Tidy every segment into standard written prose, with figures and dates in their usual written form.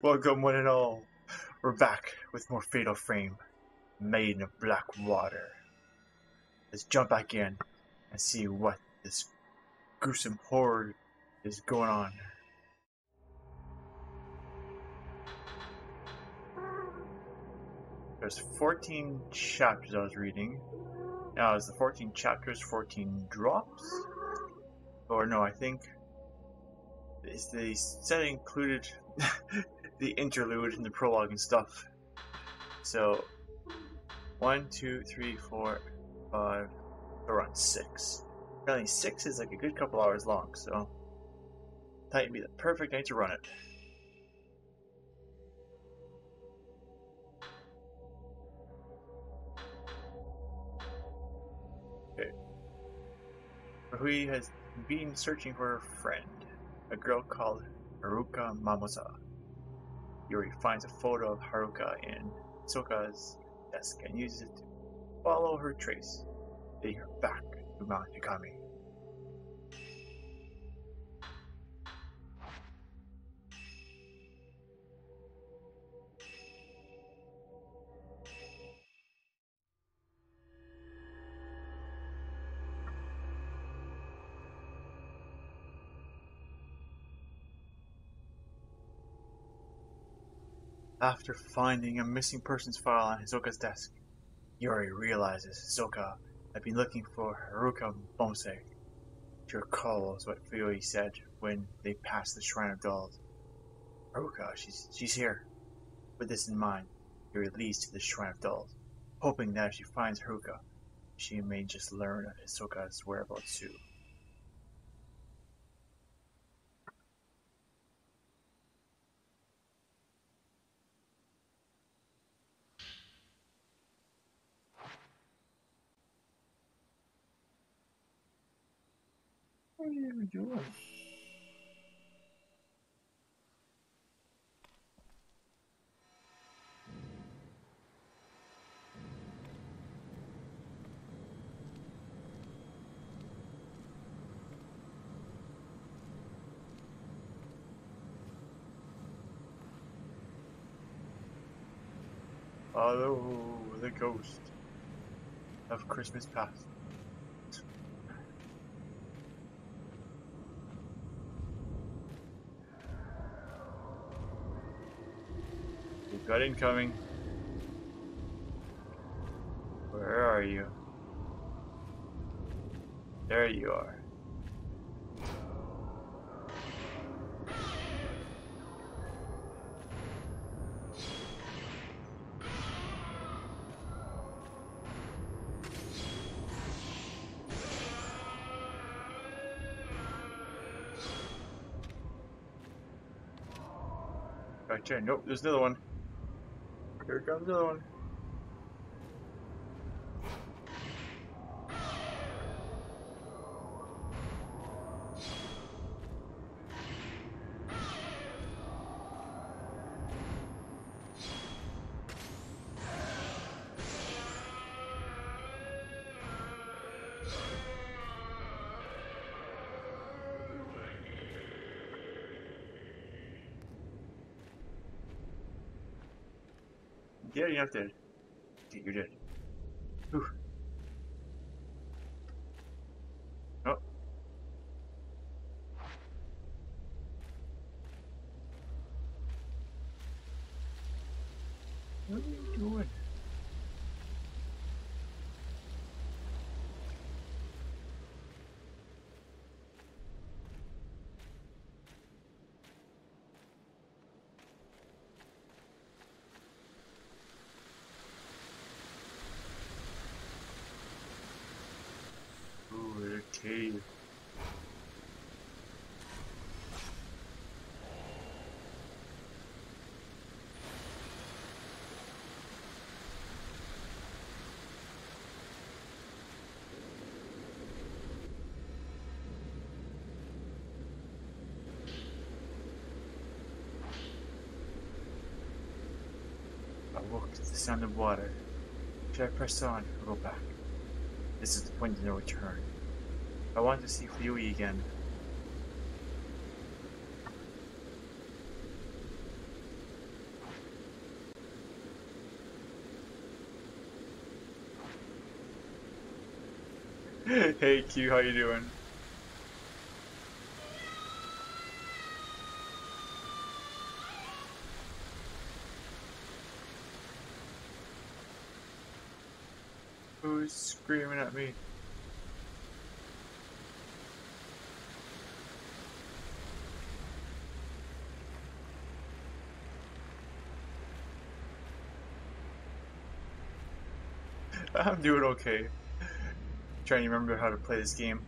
Welcome one and all. We're back with more Fatal Frame, Maiden of Black Water. Let's jump back in and see what this gruesome horror is going on. There's 14 chapters I was reading. Now, is the 14 chapters 14 drops? Or no, I think is the set included the interlude and the prologue and stuff. So 1, 2, 3, 4, 5, around 6. Apparently 6 is like a good couple hours long, so I thought it'd be the perfect night to run it. Okay. Hui has been searching for her friend, a girl called Haruka Mamosa. Yuri finds a photo of Haruka in Soka's desk and uses it to follow her trace, leading her back to Mount Hikami. After finding a missing persons file on Hisoka's desk, Yuri realizes Hisoka had been looking for Haruka Mose. She recalls what Fuyui said when they passed the Shrine of Dolls. Haruka, she's here. With this in mind, Yuri leads to the Shrine of Dolls, hoping that if she finds Haruka, she may just learn of Hisoka's whereabouts too. What are you doing? Follow the ghost of Christmas past. We've got incoming. Where are you? There you are. Right there. Nope, there's another one. Here comes another one. Yeah, you're not dead. You're dead. Whew. Oh. What are you doing? Ooh, a cave. I woke to the sound of water. Should I press on or go back? This is the point of no return. I want to see Fuyui again. Hey Q, how you doing? Who's screaming at me? I'm doing okay. Trying to remember how to play this game.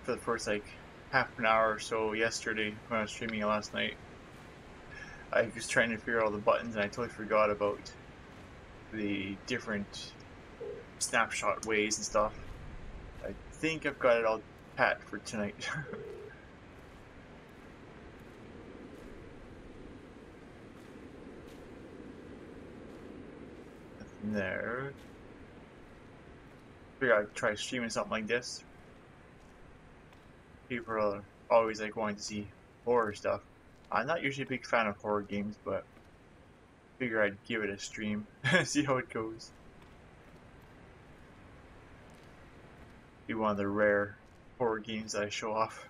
For the first like half an hour or so yesterday when I was streaming it last night, I was trying to figure out all the buttons and I totally forgot about the different snapshot ways and stuff. I think I've got it all pat for tonight. Nothing there. Figure I'd try streaming something like this. People are always like wanting to see horror stuff. I'm not usually a big fan of horror games, but figure I'd give it a stream, see how it goes. Be one of the rare horror games that I show off.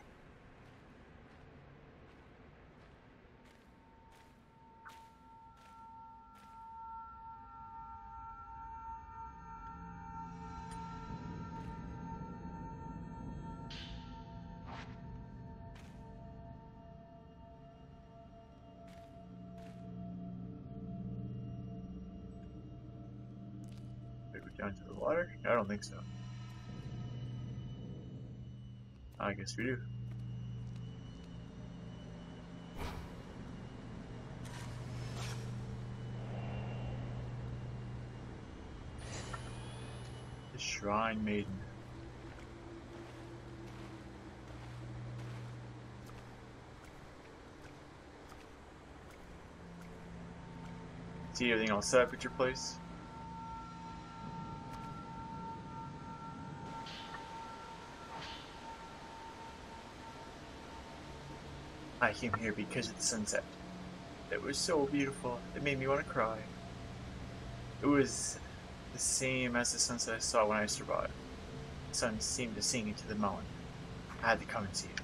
Maybe down to the water? I don't think so. I guess we do. The Shrine Maiden. See everything all set up at your place? I came here because of the sunset. It was so beautiful, it made me want to cry. It was the same as the sunset I saw when I survived. The sun seemed to sink into the mountain. I had to come and see it.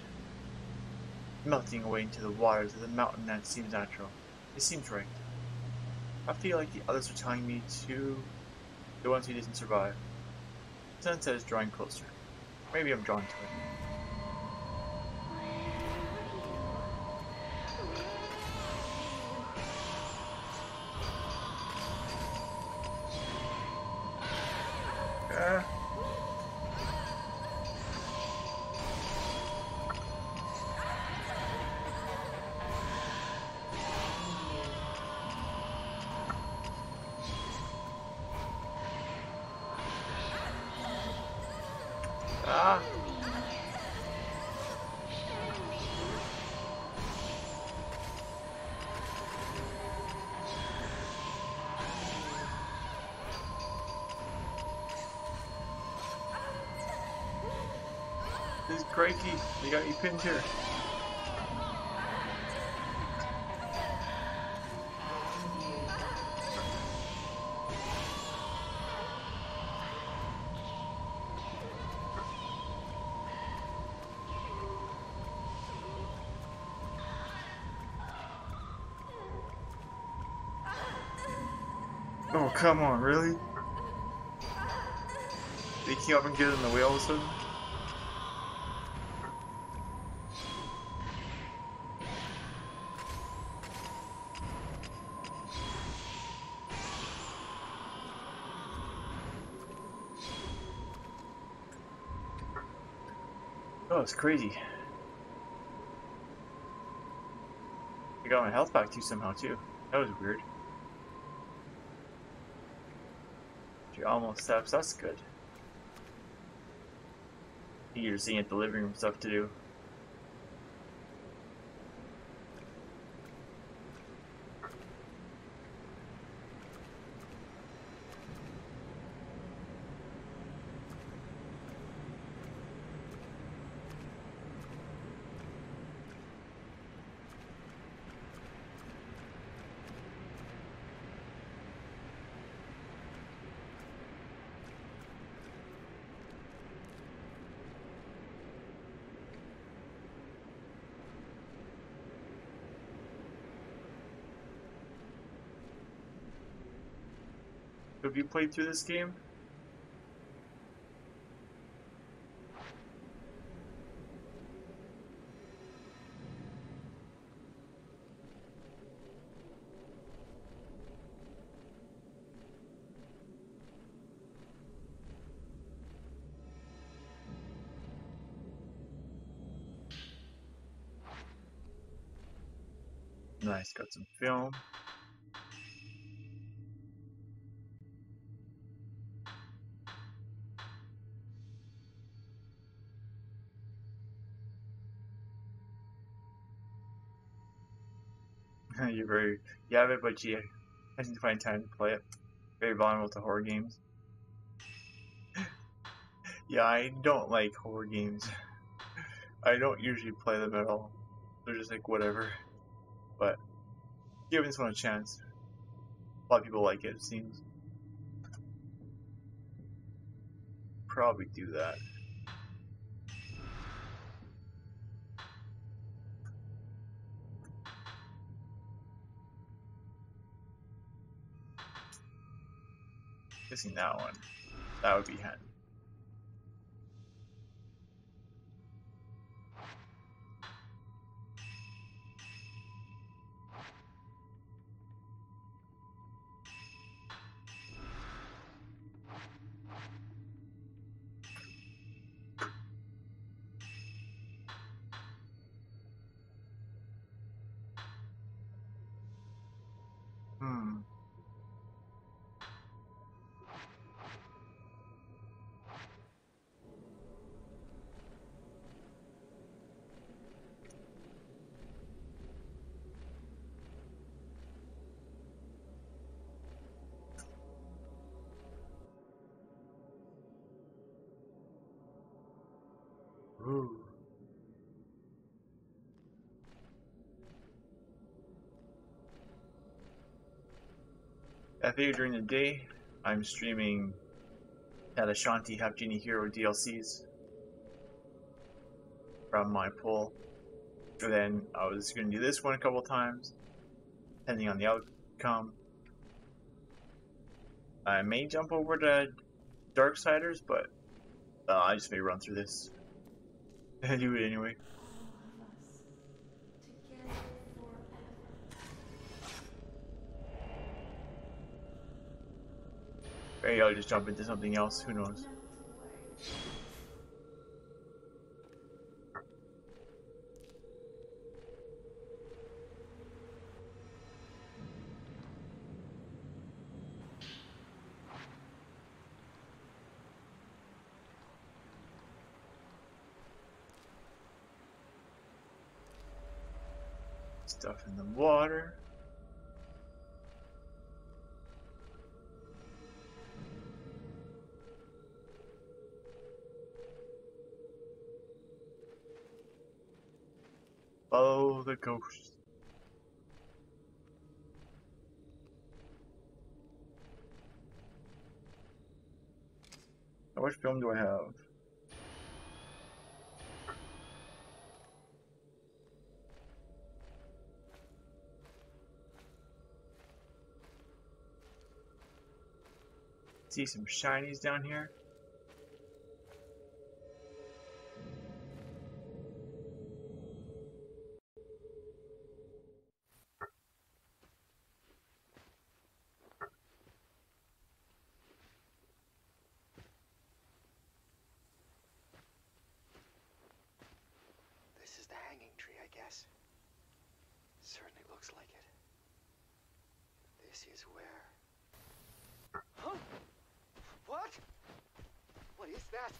Melting away into the waters of the mountain that seems natural. It seems right. I feel like the others are telling me to, the ones who didn't survive. The sunset is drawing closer. Maybe I'm drawn to it. Ah! This is crikey, they got you pinned here. Oh, come on, really? They came up and get in the way all of a sudden? Oh, it's crazy. I got my health back too somehow too. That was weird. She almost steps, that's good. You're seeing at the living room stuff to do. Have you played through this game? Nice, got some film. You have it, but you I need to find time to play it. Very vulnerable to horror games. Yeah, I don't like horror games. I don't usually play them at all. They're just like whatever. But giving this one a chance. A lot of people like it, it seems. Probably do that. Missing that one. That would be handy. Ooh. I figure during the day, I'm streaming at Ashanti Half Genie Hero DLCs from my pull. And then I was going to do this one a couple times, depending on the outcome. I may jump over to Darksiders, but I just may run through this. I do it anyway. Maybe I'll just jump into something else, who knows. Stuff in the water. Follow the ghost. How much film do I have? See some shinies down here. This is the hanging tree, I guess. Certainly looks like it. This is where... Huh? What? What is that?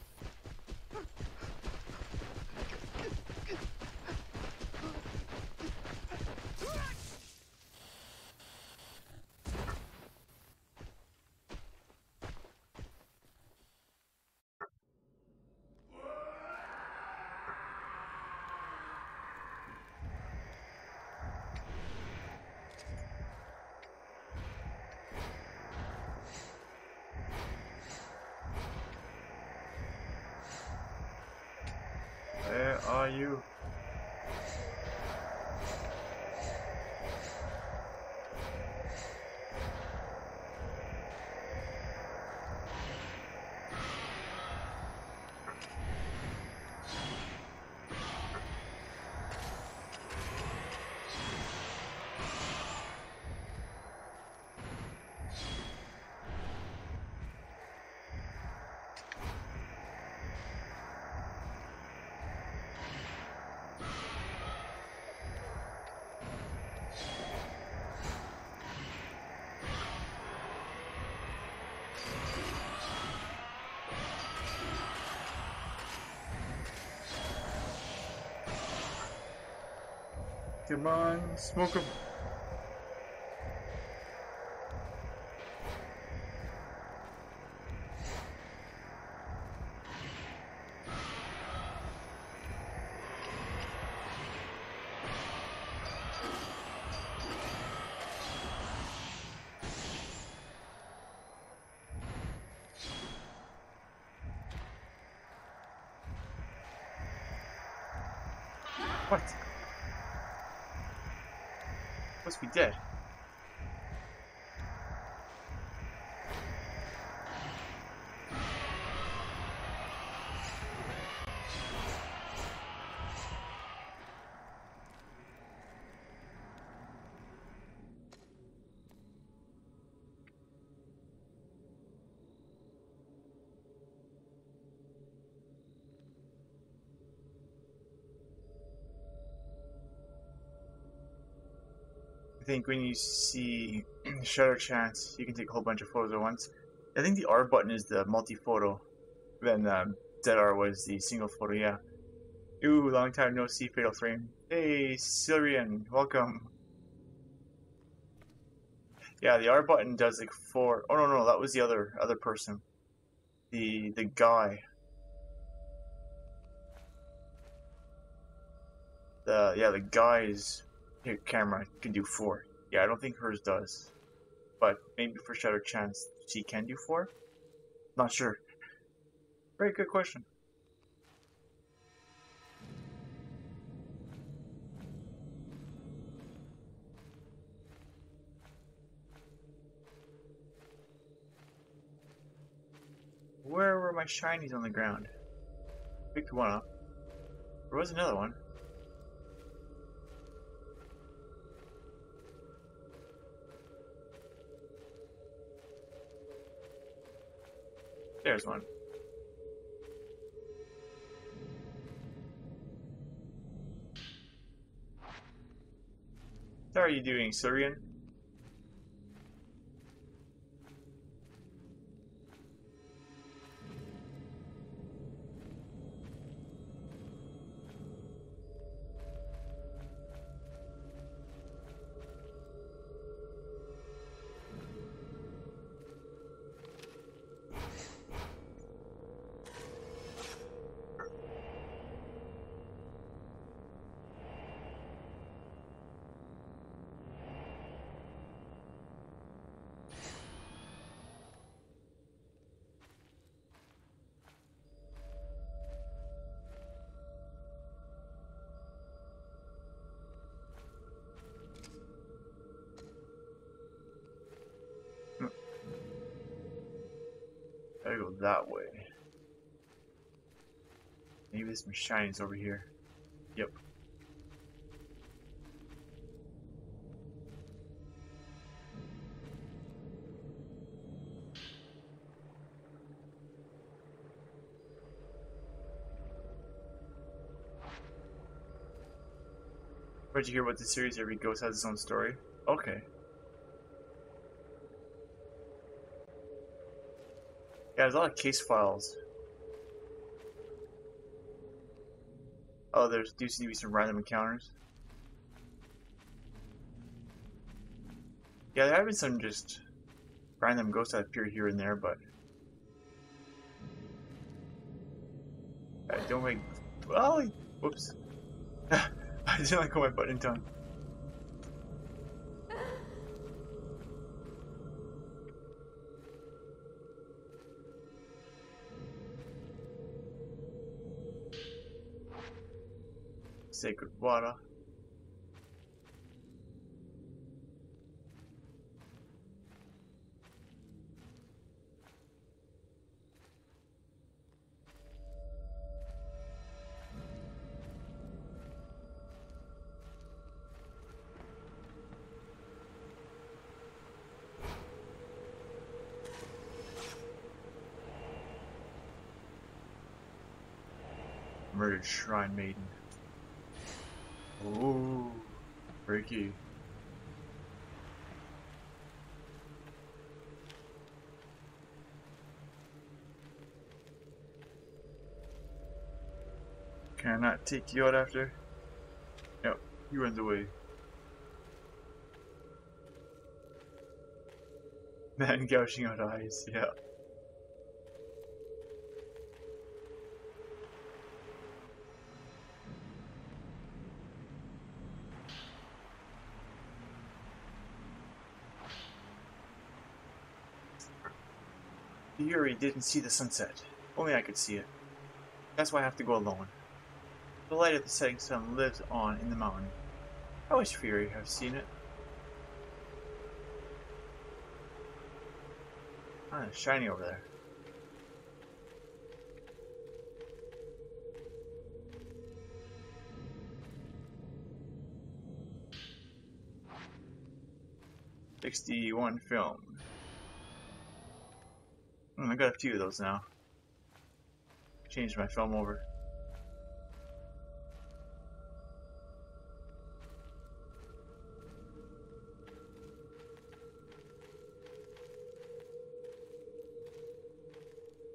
Where are you? Come on, smoke him. What? Must be dead. I think when you see shutter chance, you can take a whole bunch of photos at once. I think the R button is the multi-photo, then ZR was the single photo, yeah. Ooh, long time no see, Fatal Frame. Hey, Syrian, welcome. Yeah, the R button does like 4. Oh no, that was the other person. The guy. The guy's camera can do 4. Yeah, I don't think hers does. But maybe for shutter chance she can do 4? Not sure. Very good question. Where were my shinies on the ground? Picked one up. There was another one. There's one. How are you doing, Syrian? Gotta go that way. Maybe there's some shinies over here. Yep. Where'd you hear about the series? Every ghost has its own story? Okay. Yeah, there's a lot of case files. Oh, there's do seem to be some random encounters. Yeah, there have been some just random ghosts that appear here and there, but I don't make. Oh, whoops! I didn't like my button in time. Sacred water. Murdered Shrine Maiden. Ooh, freaky. Can I not take you out after? No, he runs away. Man gouging out eyes, yeah. Fury didn't see the sunset. Only I could see it. That's why I have to go alone. The light of the setting sun lives on in the mountain. I wish Fury have seen it. Ah, it's shiny over there. '61 film. I got a few of those now. Changed my film over.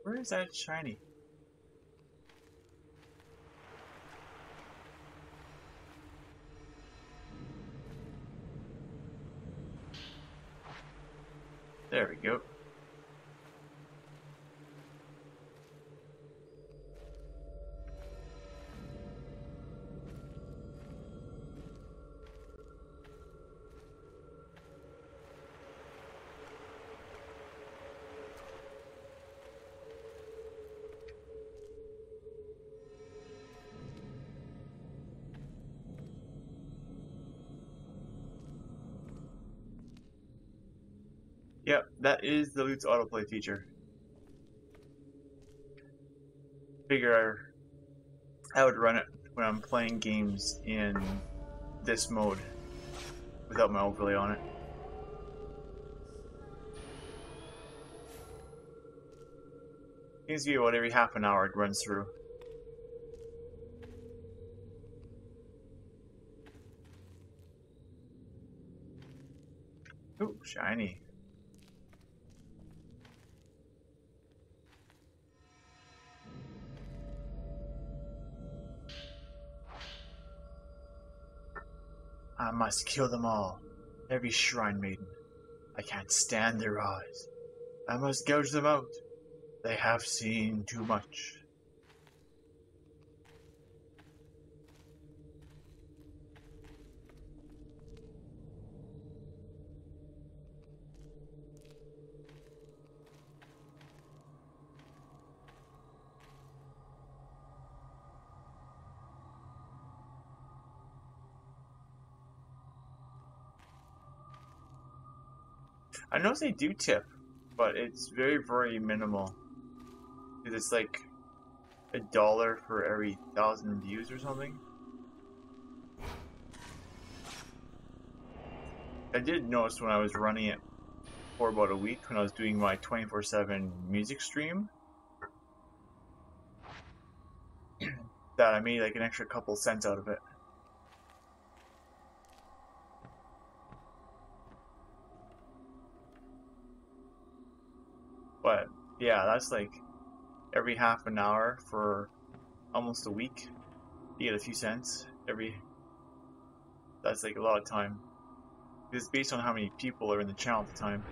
Where is that shiny? There we go. Yep, that is the loot's autoplay feature. Figure I would run it when I'm playing games in this mode without my overlay on it. Seems to be about every half an hour it runs through. Ooh, shiny. I must kill them all. Every shrine maiden. I can't stand their eyes. I must gouge them out. They have seen too much. I notice they do tip, but it's very, very minimal. It's like $1 for every 1,000 views or something. I did notice when I was running it for about a week, when I was doing my 24/7 music stream, that I made like an extra couple cents out of it. But yeah, that's like every half an hour for almost a week. You get a few cents every. That's like a lot of time. It's based on how many people are in the channel at the time.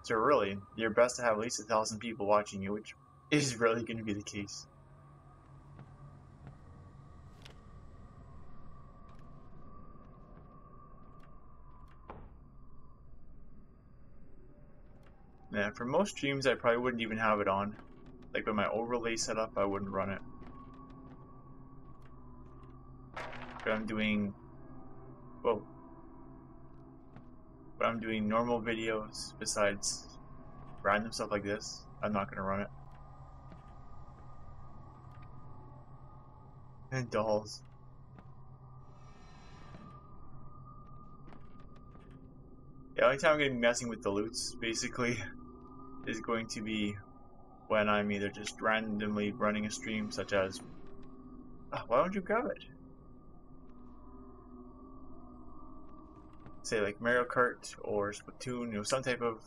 So really, you're best to have at least 1,000 people watching you, which is really going to be the case. Yeah, for most streams, I probably wouldn't even have it on. Like with my overlay set up, I wouldn't run it. But I'm doing, whoa. But I'm doing normal videos besides random stuff like this. I'm not gonna run it. And dolls. Yeah, the only time I'm gonna be messing with the loots, basically, is going to be when I'm either just randomly running a stream, such as, why don't you grab it? Say like Mario Kart or Splatoon, you know, some type of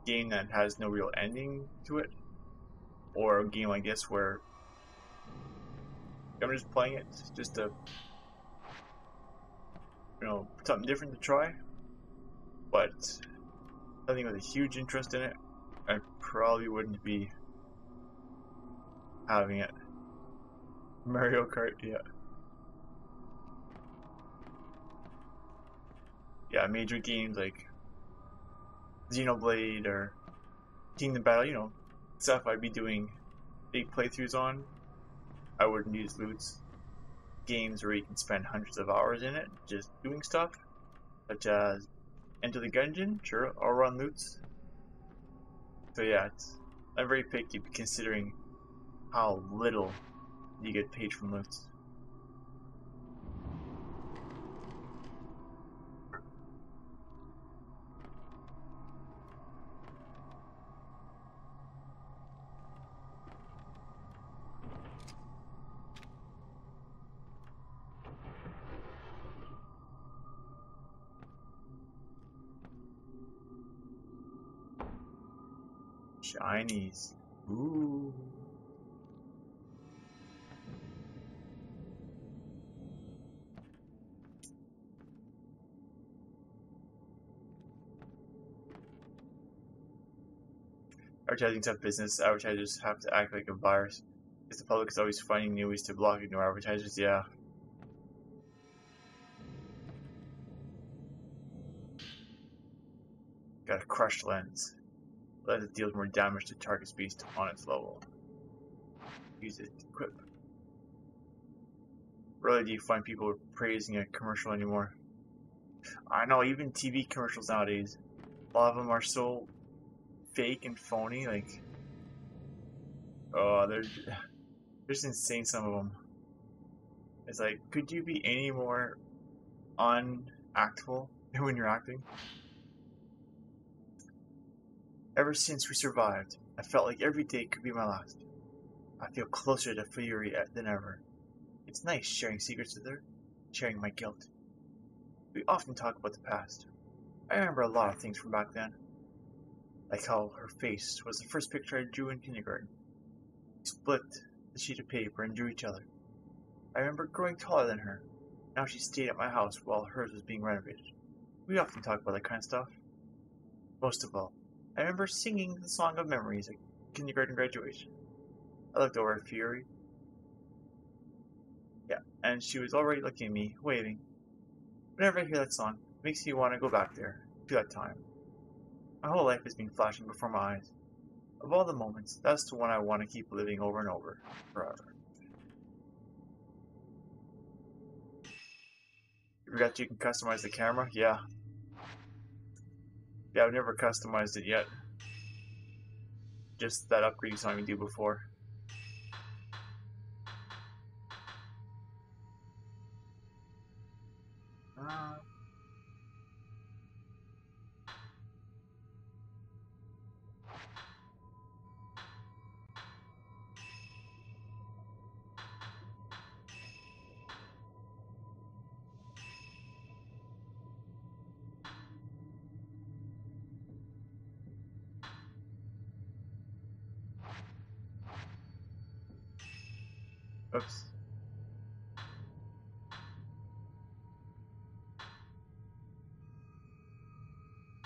game that has no real ending to it, or a game like this where I'm just playing it just to, you know, something different to try. but something with a huge interest in it, I probably wouldn't be having it. Mario Kart, yeah. Yeah, major games like Xenoblade or Kingdom Battle, you know, stuff I'd be doing big playthroughs on. I wouldn't use loots. Games where you can spend hundreds of hours in it just doing stuff, such as Enter the Gungeon, sure, I'll run loots. So yeah, I'm very picky considering how little you get paid from loots. Shinies. Ooh. Advertising's tough business. Advertisers have to act like a virus. Because the public is always finding new ways to block and ignore advertisers, yeah. Got a crushed lens. Lens that deals more damage to targets based on its level. Use it to equip. Rarely do you find people praising a commercial anymore. I know, even TV commercials nowadays, a lot of them are so fake and phony, like, oh, they're just insane, some of them. It's like, could you be any more unactful when you're acting? Ever since we survived, I felt like every day could be my last. I feel closer to Fury than ever. It's nice sharing secrets with her, sharing my guilt. We often talk about the past. I remember a lot of things from back then. Like how her face was the first picture I drew in kindergarten. We split the sheet of paper and drew each other. I remember growing taller than her. Now she stayed at my house while hers was being renovated. We often talk about that kind of stuff. Most of all, I remember singing the Song of Memories at kindergarten graduation. I looked over at Fury. Yeah, and she was already looking at me, waving. Whenever I hear that song, it makes me want to go back there, to that time. My whole life has been flashing before my eyes. Of all the moments, that's the one I want to keep living over and over, forever. You forgot you can customize the camera? Yeah. Yeah, I've never customized it yet. Just that upgrade you saw me do before. Oops.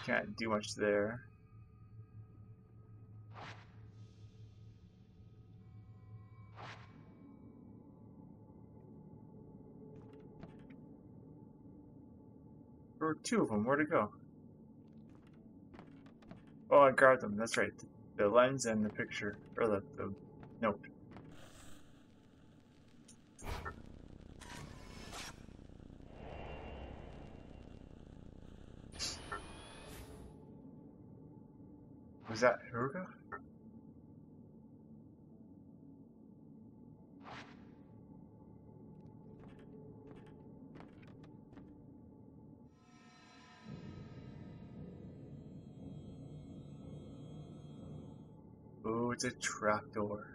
Can't do much there. There were two of them. Where'd it go? Oh, I grabbed them. That's right. The lens and the picture. Or the note. Was that Haruka? Oh, it's a trapdoor.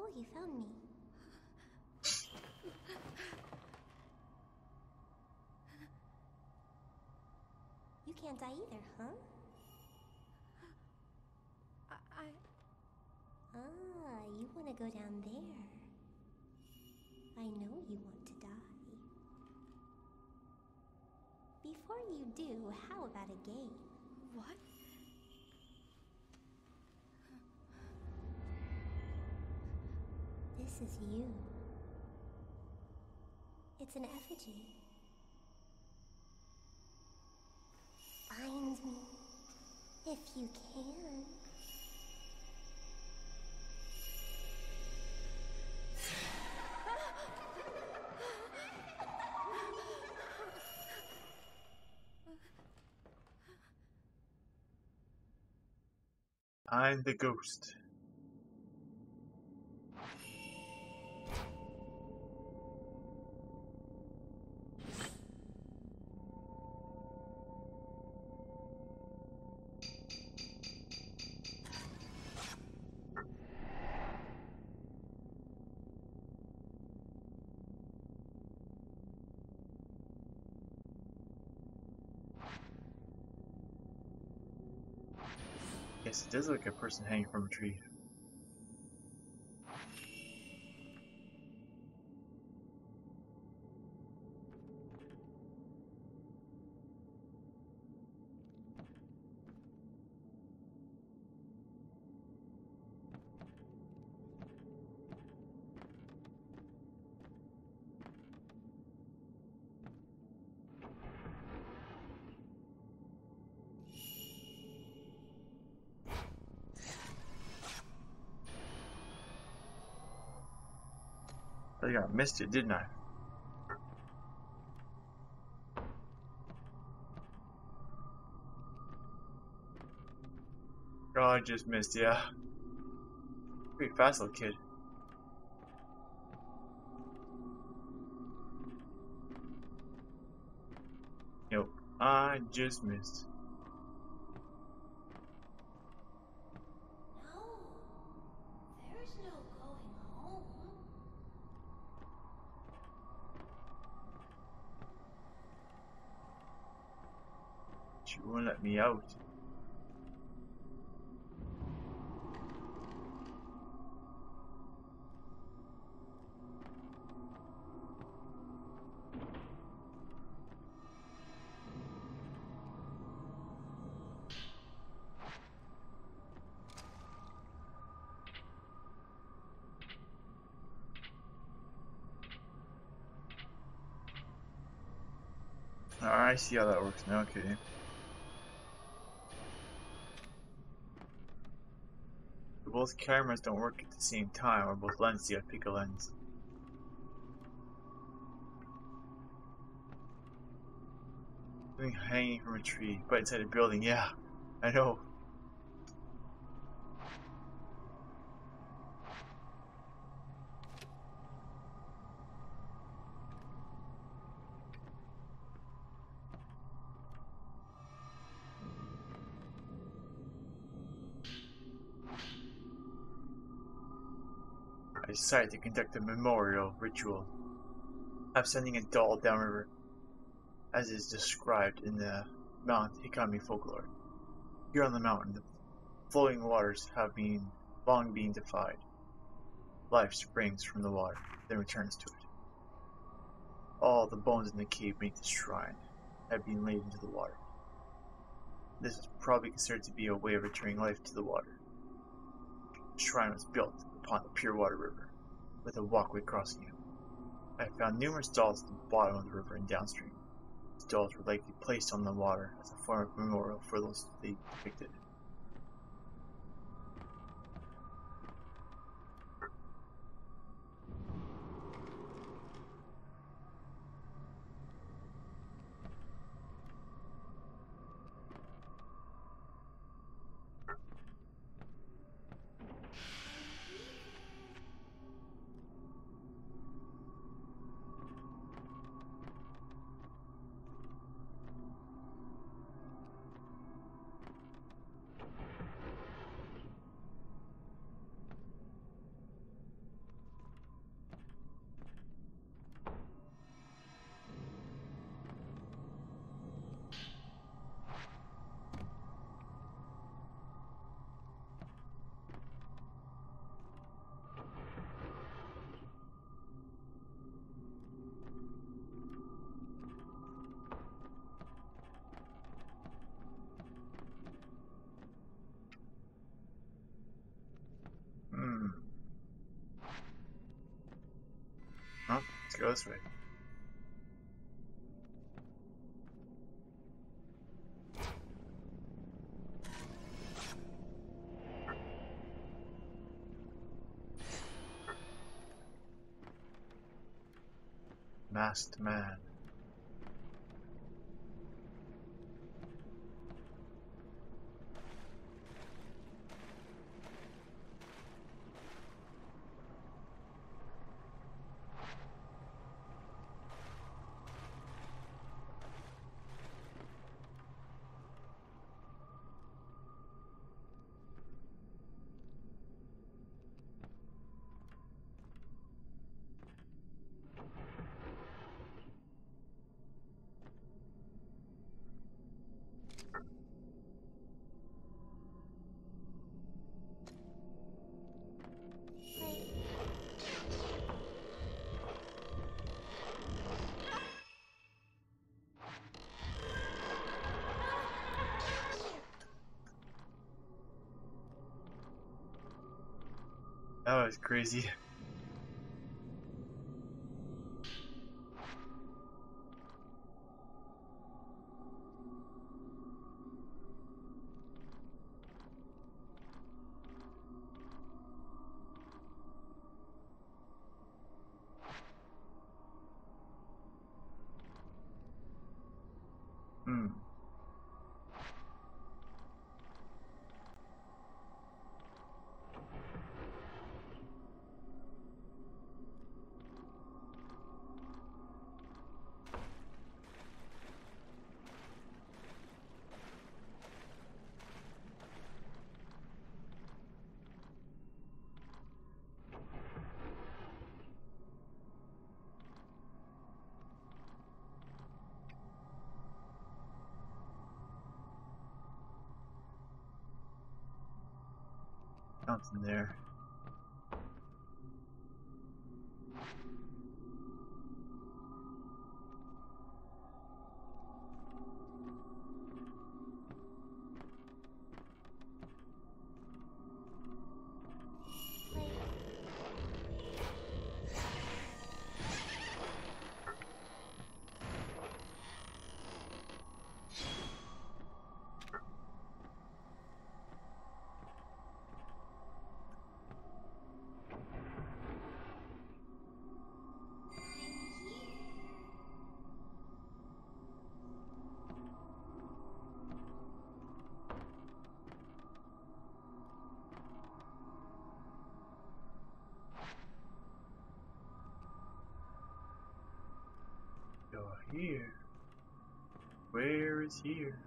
Oh, you found me. can't die either, huh? Ah, you want to go down there. I know you want to die. Before you do, how about a game? What? This is you. It's an effigy. Find me, if you can. I'm the ghost. Yes, it does look like a person hanging from a tree. I think I missed it, didn't I? Oh, I just missed, yeah. Pretty fast little kid. Nope, I just missed. No, there's no going home. She won't let me out. Alright, I see how that works now, okay. Both cameras don't work at the same time, or both lenses, you have to pick a lens. Something hanging from a tree, but inside a building, yeah, I know. I decided to conduct a memorial ritual. I'm sending a doll downriver, as is described in the Mount Hikami folklore. Here on the mountain, the flowing waters have long been defied. Life springs from the water, then returns to it. All the bones in the cave beneath the shrine have been laid into the water. This is probably considered to be a way of returning life to the water. The shrine was built upon the pure water river, with a walkway crossing it. I found numerous dolls at the bottom of the river and downstream. These dolls were likely placed on the water as a form of memorial for those they depicted. Go this way. Masked man. That was crazy. Hmm. Something there. You're here. Where is here?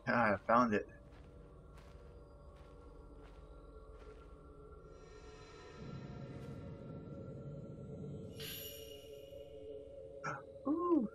Ah, I found it. Ooh.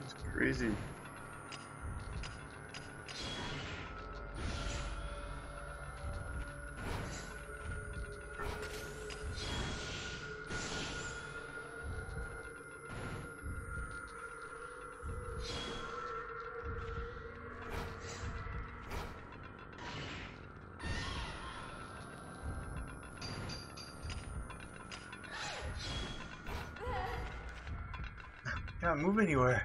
It's crazy. Can't move anywhere.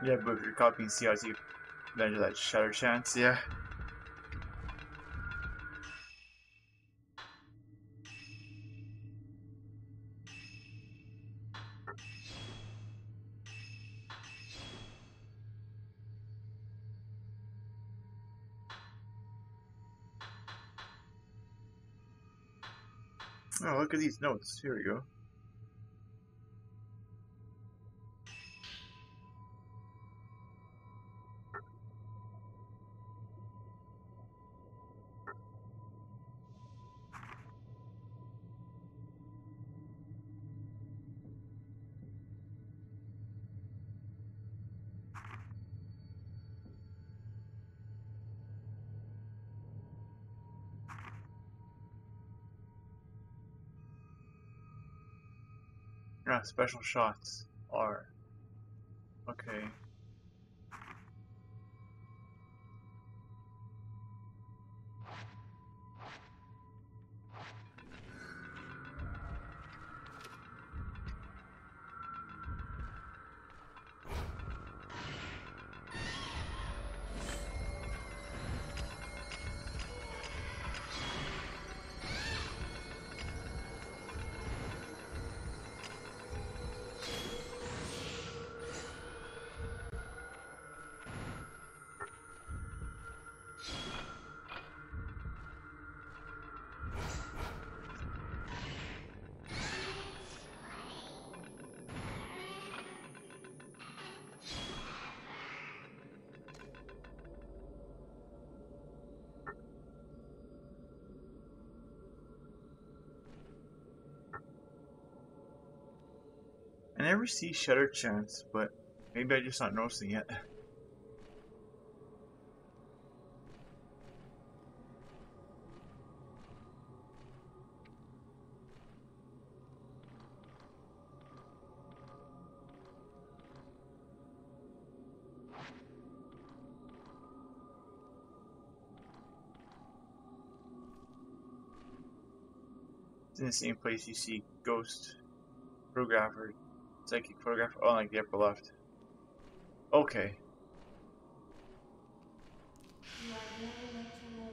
Yeah, but if you're copying CRs, you measure that shatter chance, yeah. Oh, look at these notes. Here we go. Ah, special shots are. Okay. I never see shutter chance, but maybe I'm just not noticing it. It's in the same place you see ghost photographer, psychic photographer. Oh, like the upper left. Okay. You are very much alone.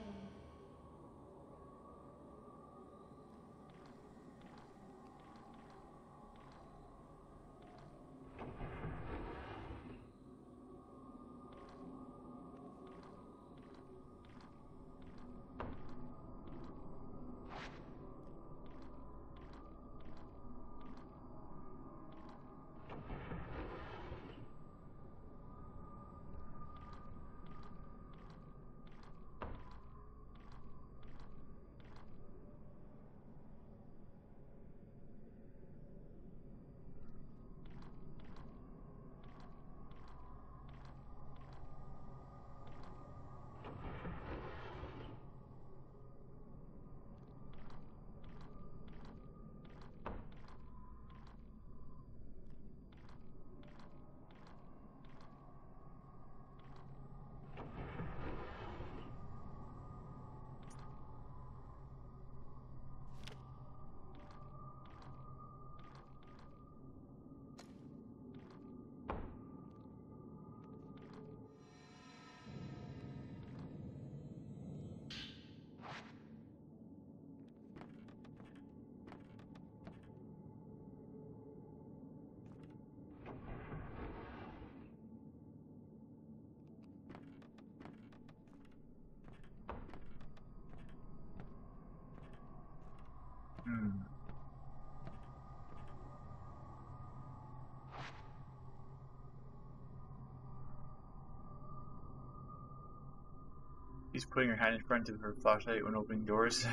She's putting her hand in front of her flashlight when opening doors.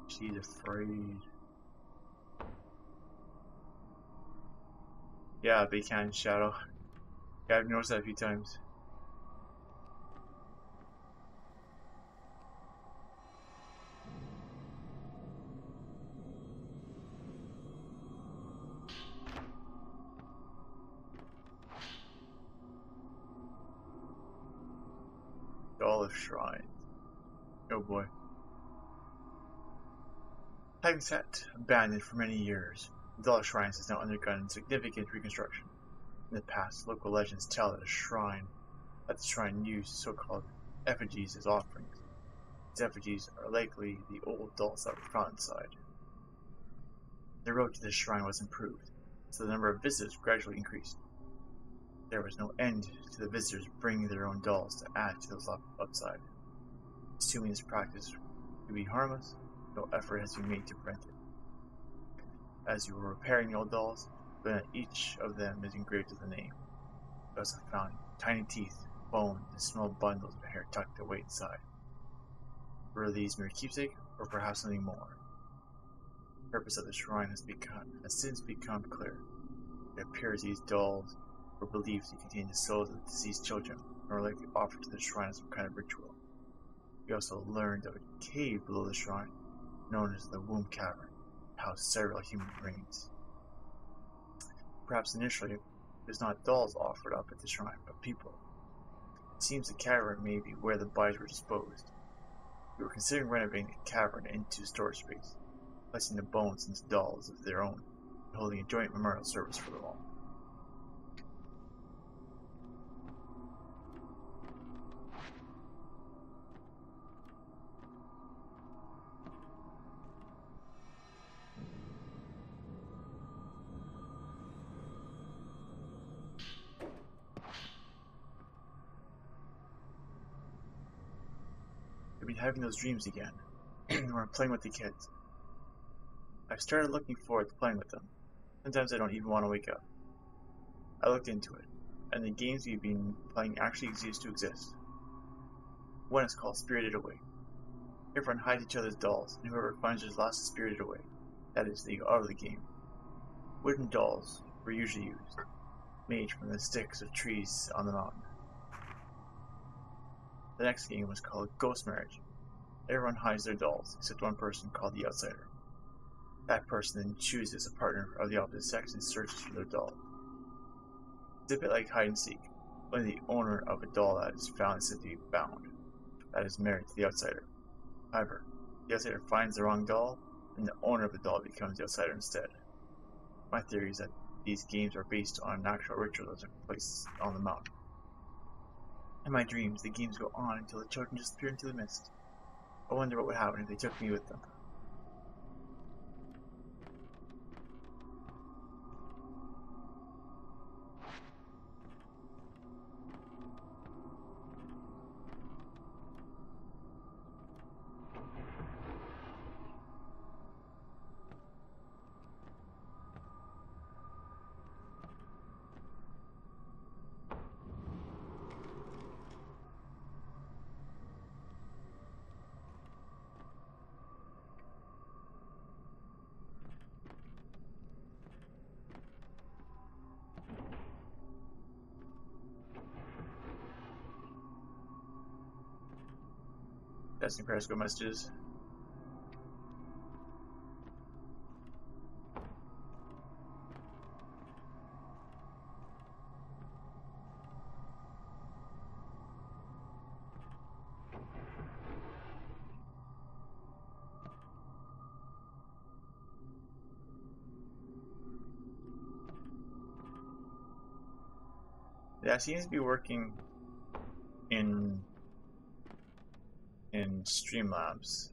She's afraid. Yeah, big hand shadow. Yeah, I've noticed that a few times. Doll of Shrine. Oh boy. Having sat abandoned for many years, the Doll of Shrines has now undergone significant reconstruction. In the past, local legends tell that the shrine used so-called effigies as offerings. These effigies are likely the old dolls that were found inside. The road to the shrine was improved, so the number of visitors gradually increased. There was no end to the visitors bringing their own dolls to add to those outside. Assuming this practice to be harmless, no effort has been made to prevent it. As you were repairing the old dolls, then each of them is engraved with a name. You also found tiny teeth, bones, and small bundles of hair tucked away inside. Were these mere keepsake, or perhaps something more? The purpose of the shrine has since become clear. It appears these dolls were believed to contain the souls of deceased children, and were likely offered to the shrine as some kind of ritual. We also learned of a cave below the shrine, known as the Womb Cavern, housed several human remains. Perhaps initially, it was not dolls offered up at the shrine, but people. It seems the cavern may be where the bodies were disposed. We were considering renovating the cavern into storage space, placing the bones into dolls of their own, and holding a joint memorial service for them all. I've been having those dreams again, where I'm playing with the kids. I've started looking forward to playing with them. Sometimes I don't even want to wake up. I looked into it, and the games we've been playing actually used to exist. One is called Spirited Away. Everyone hides each other's dolls, and whoever finds theirs last is spirited away. That is the out of the game. Wooden dolls were usually used, made from the sticks of trees on the mountain. The next game was called Ghost Marriage. Everyone hides their dolls, except one person called the Outsider. That person then chooses a partner of the opposite sex and searches for their doll. It's a bit like hide and seek. Only the owner of a doll that is found is said to be bound. That is married to the outsider. However, the outsider finds the wrong doll, and the owner of the doll becomes the outsider instead. My theory is that these games are based on an actual ritual that took place on the mountain. In my dreams, the games go on until the children disappear into the mist. I wonder what would happen if they took me with them. Testing Periscope messages. Yeah, it seems to be working in Streamlabs,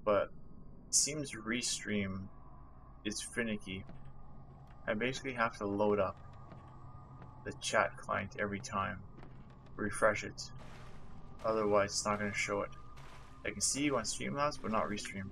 but it seems Restream is finicky. I basically have to load up the chat client every time, refresh it, otherwise it's not going to show it. I can see you on Streamlabs, but not Restream.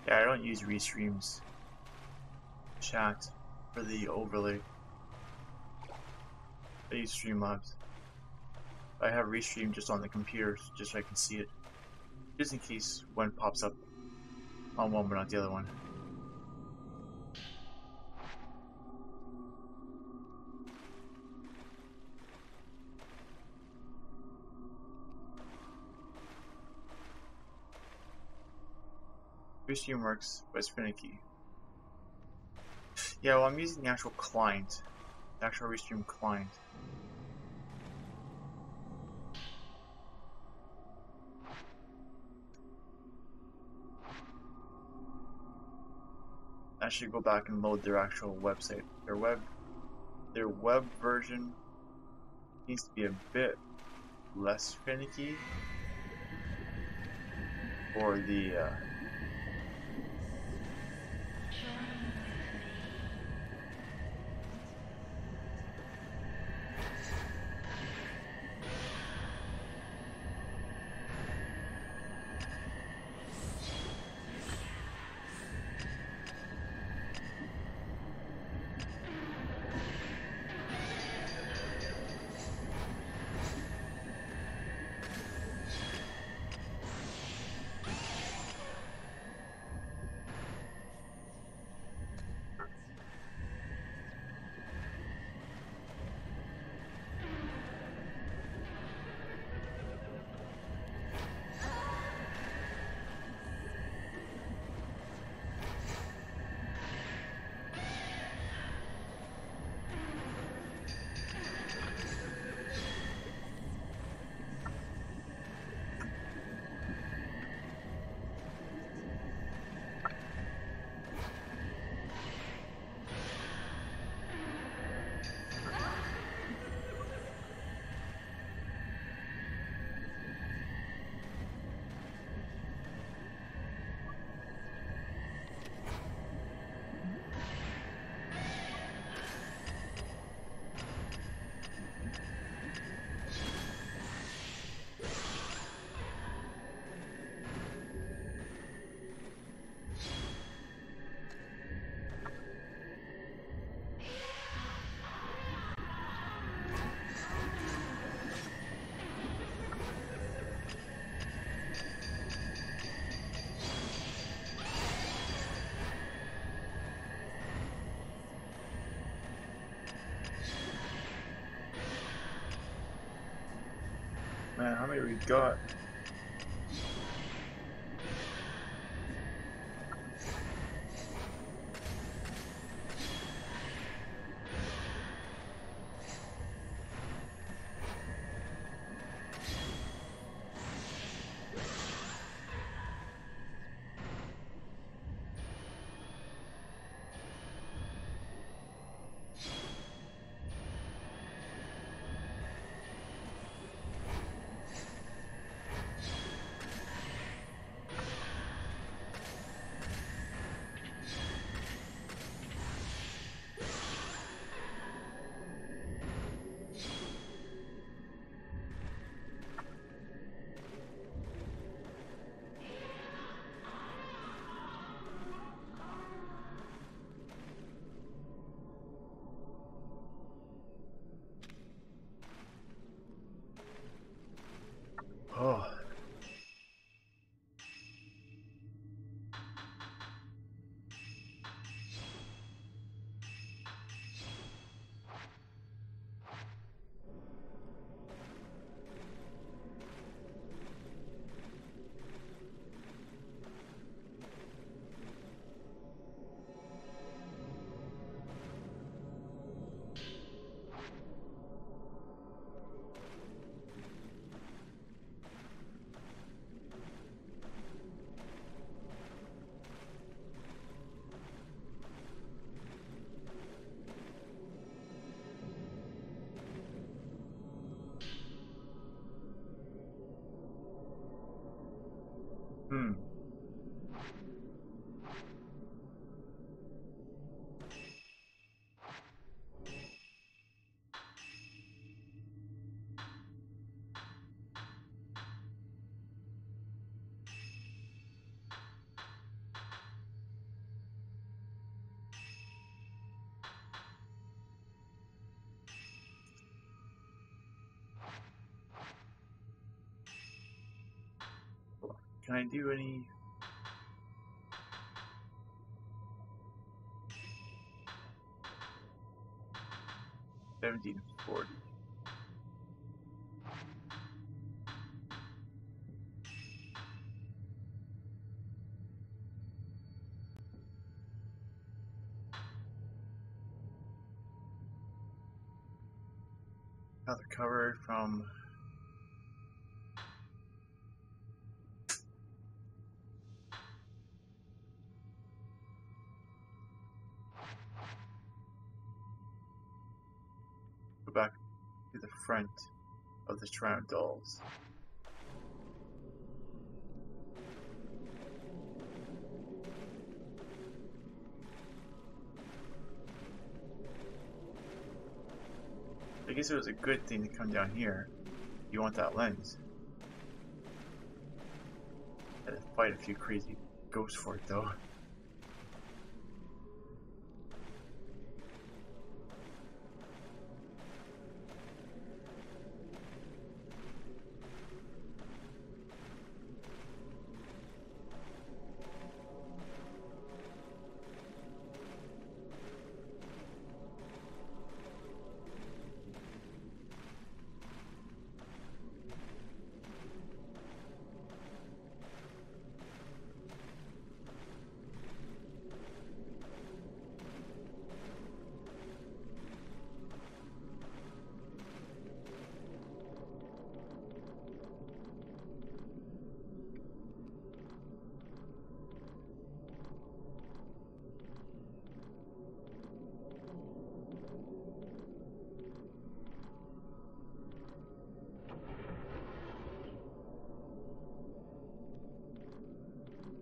Yeah, I don't use Restream's chat for the overlay. I use Streamlabs. I have Restream just on the computer, just so I can see it. Just in case one pops up on one but not the other one. Restream works, but it's finicky. Yeah, well, I'm using the actual client, the actual Restream client. I should go back and load their actual website. Their web version needs to be a bit less finicky for the Man, how many we got? Oh. Hmm. Can I do any? $17.40. Now they're covered from. Go back to the front of the Shrine of Dolls. I guess it was a good thing to come down here. You want that lens. Had to fight a few crazy ghosts for it though.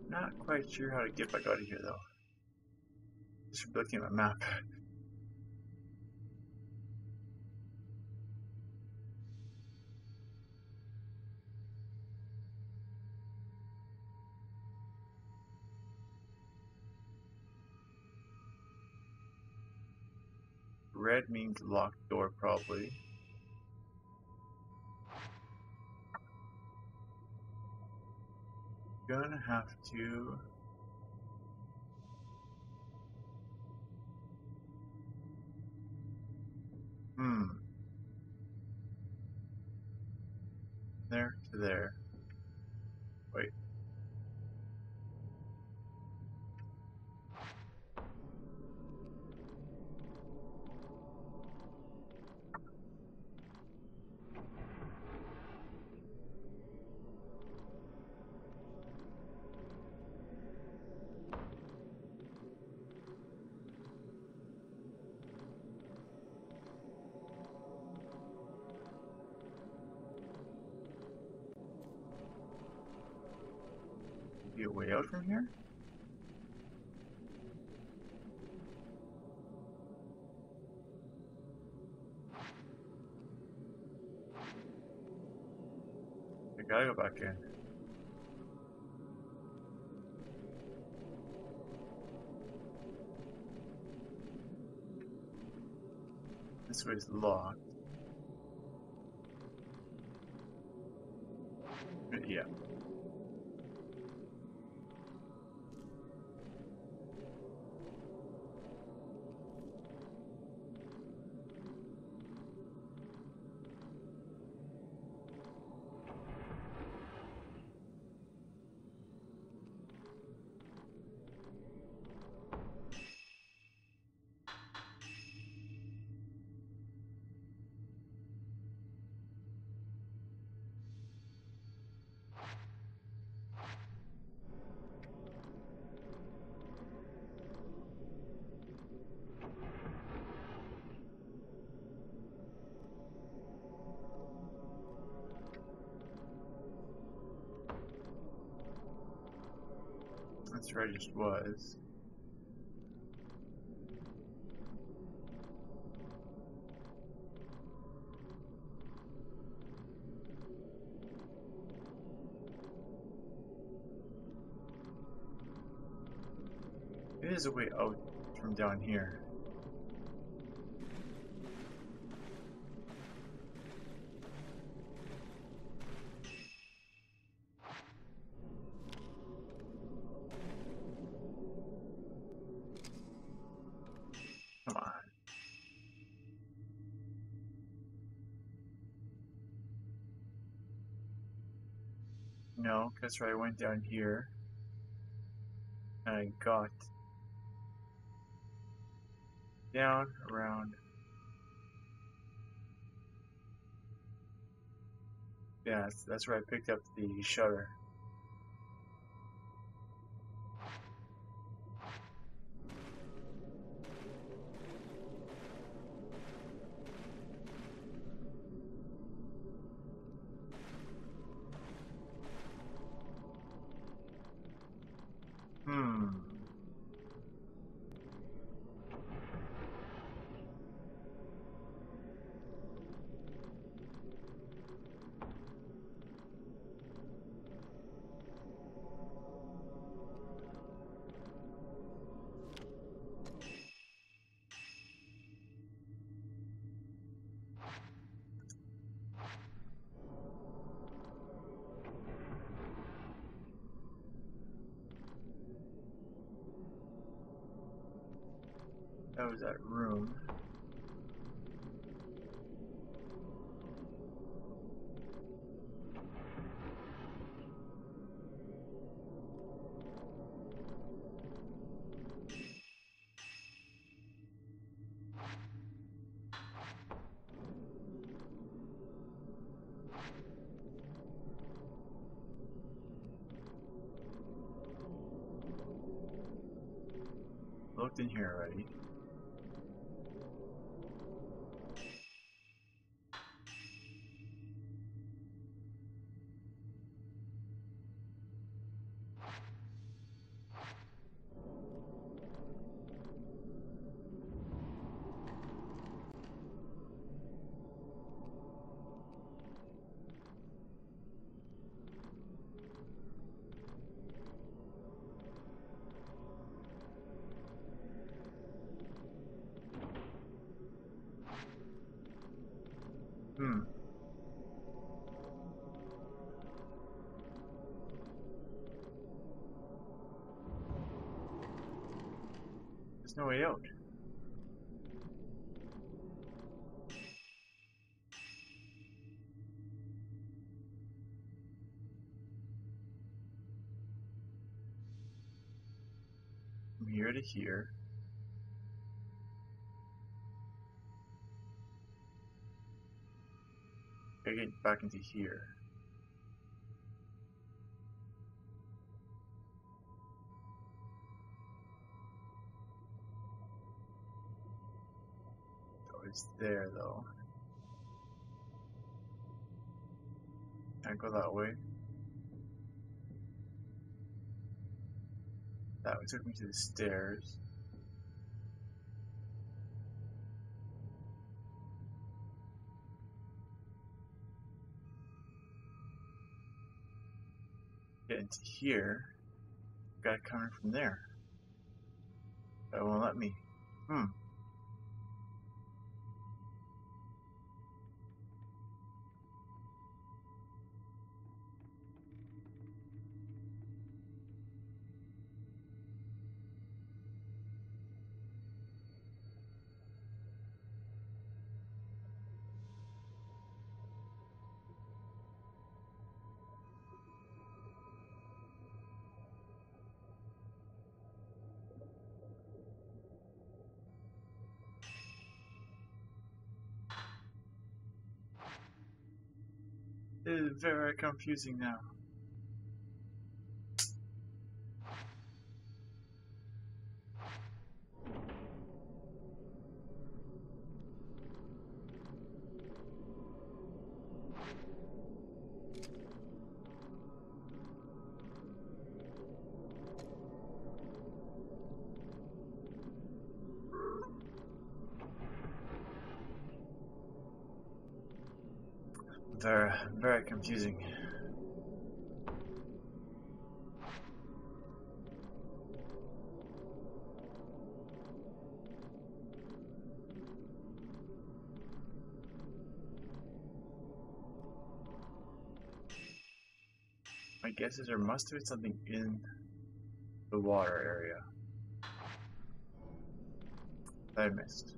Not quite sure how to get back out of here though. Just looking at my map. Red means locked door probably. Gonna have to. There to there. Wait. Be a way out from here? I gotta go back in. This way's locked. Yeah. That's where I just was. It is a way out from down here. Come on. No, that's right, I went down here. And I got down around. Yeah, that's where I picked up the shutter. That was that room. Looked in here already. There's no way out. here to here. Gotta get back into here. Oh, it's there though. Can't go that way. That took me to the stairs. Get into here. Gotta come in from there. That won't let me. It is very confusing now. Very, very confusing. My guess is there must have been something in the water area that I missed.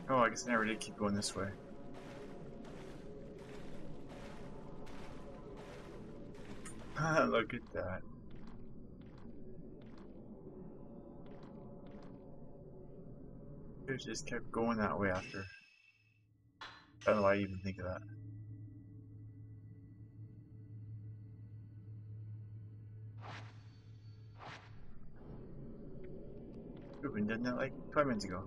Oh, I guess I never did keep going this way. Look at that. It just kept going that way after. I don't know why I even think of that. We've been doing that like 5 minutes ago.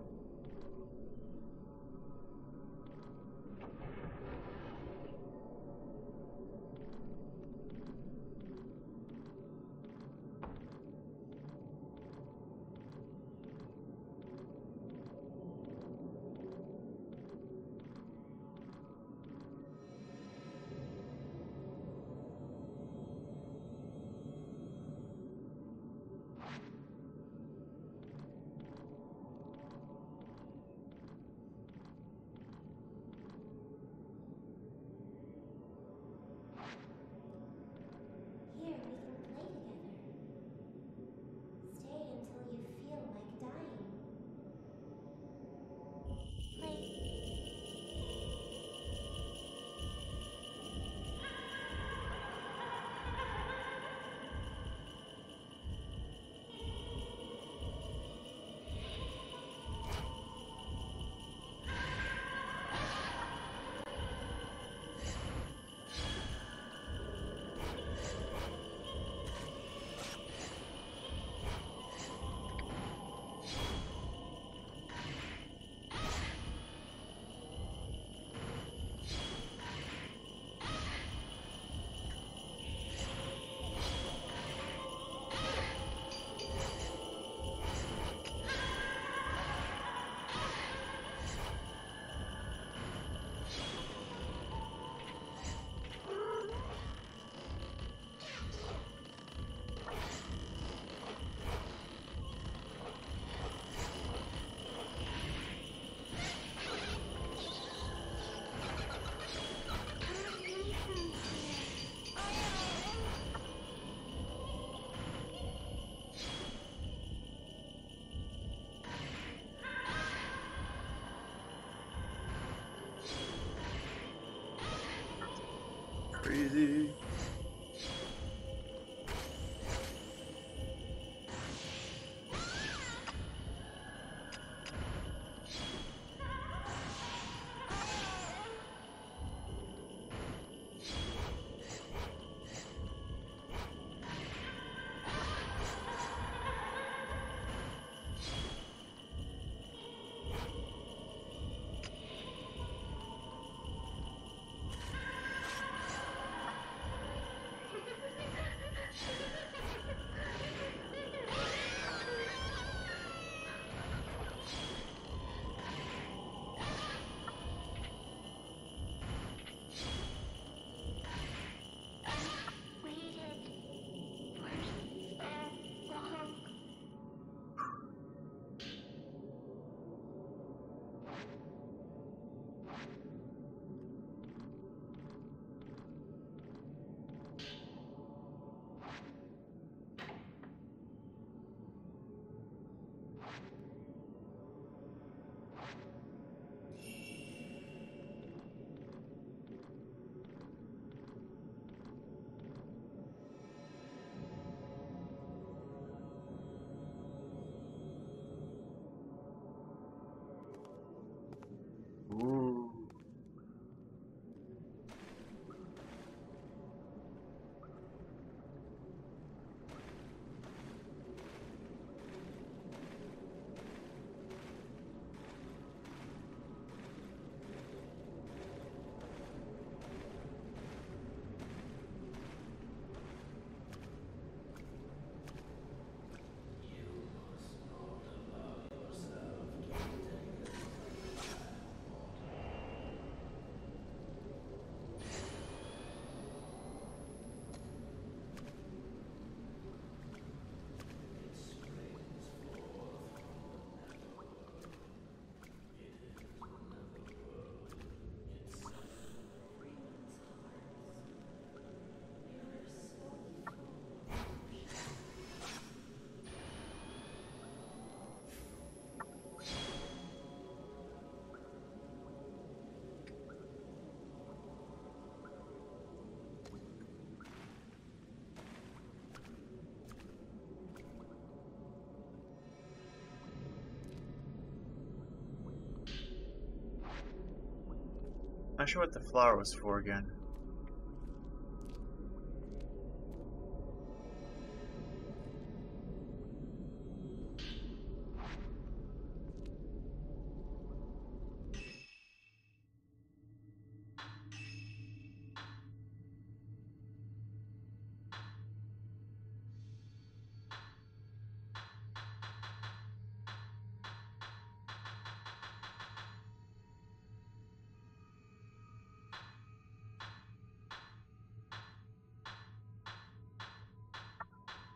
Not sure what the flower was for again.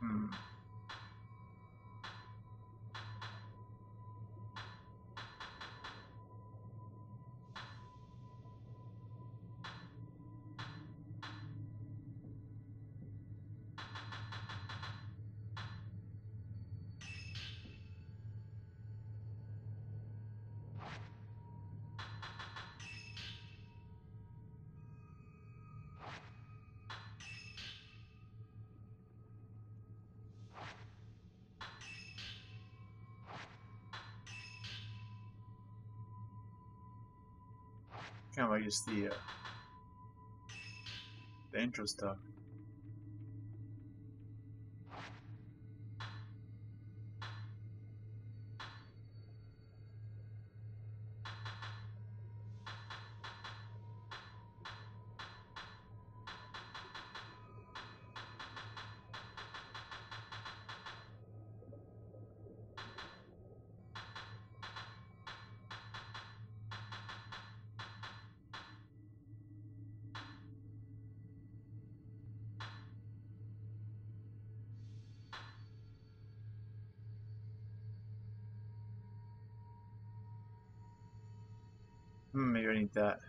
Hmm. Kind of like just the intro stuff. Maybe I need that.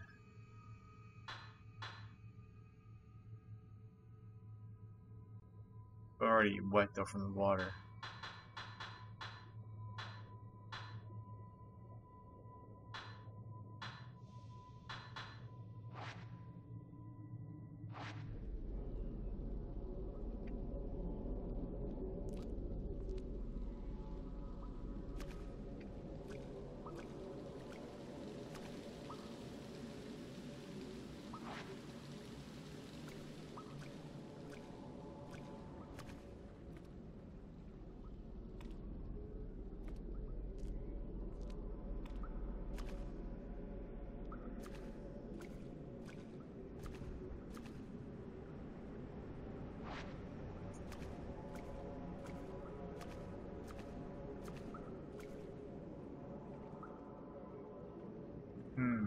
Already wet though from the water. Hmm.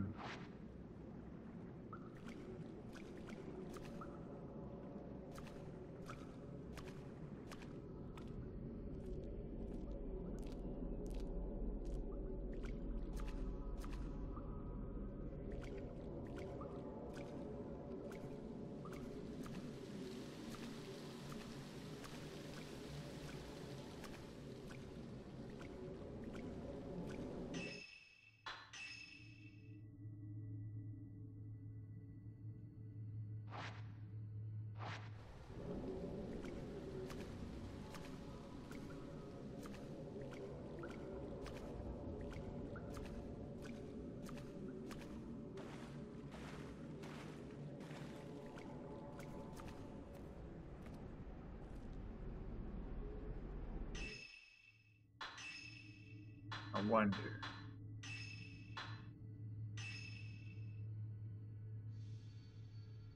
I wonder.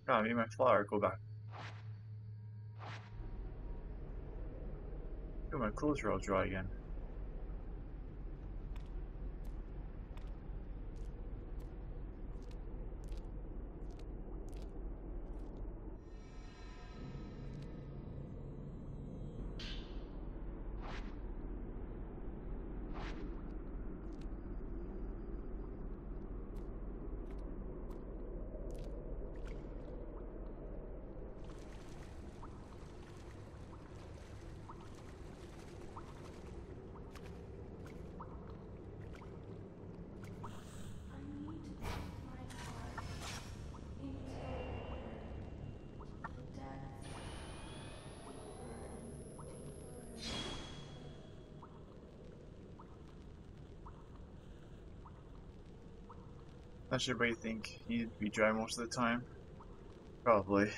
God, maybe my flower go back. Oh, my clothes are all dry again. Not sure everybody think he'd be dry most of the time. Probably.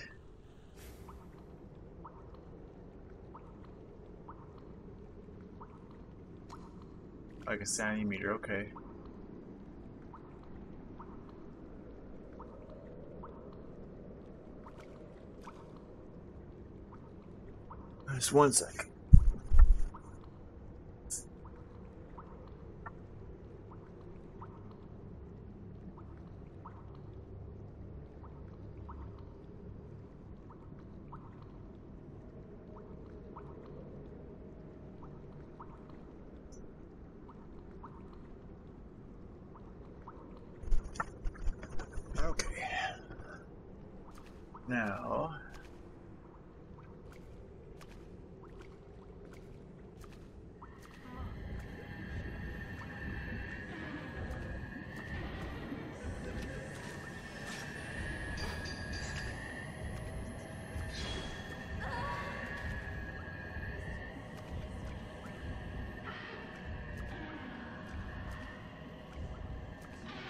Like a sanity meter, okay. Just one sec. Okay. Now.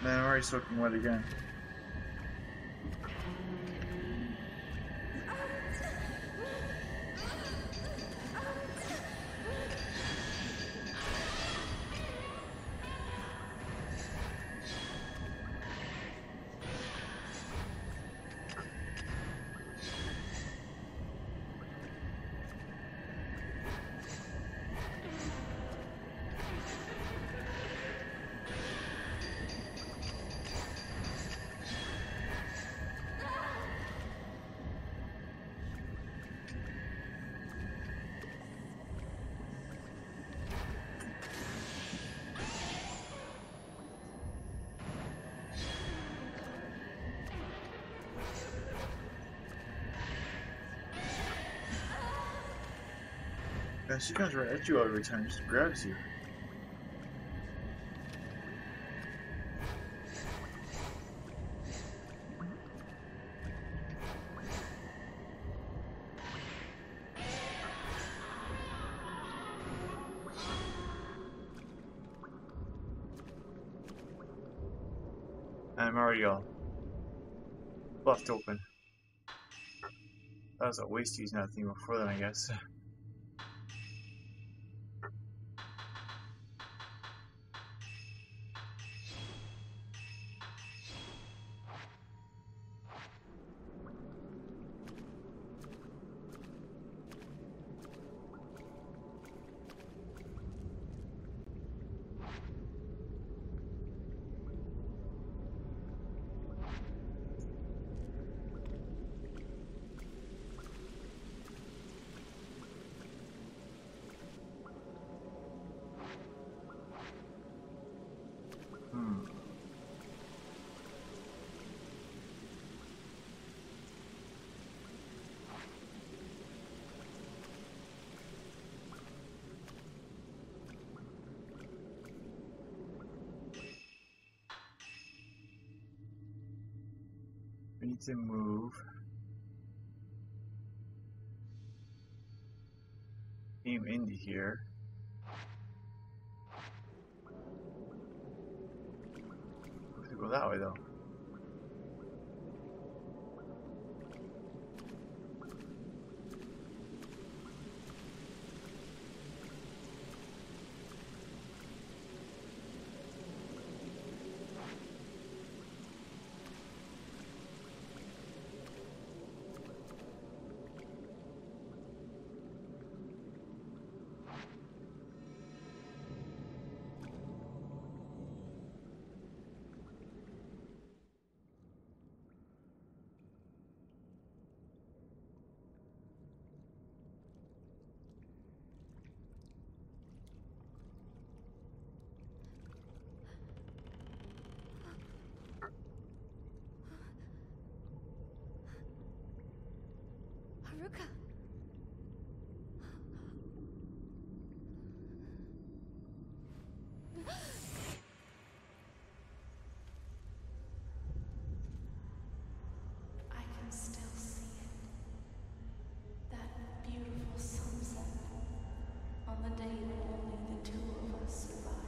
Man, I'm already soaking wet again. Yeah, she comes right at you every time, just grabs you. And I'm already all left open. That was a waste using that thing before then, I guess. We need to move him into here. We have to go that way though. Haruka. I can still see it. That beautiful sunset on the day that only the two of us survived.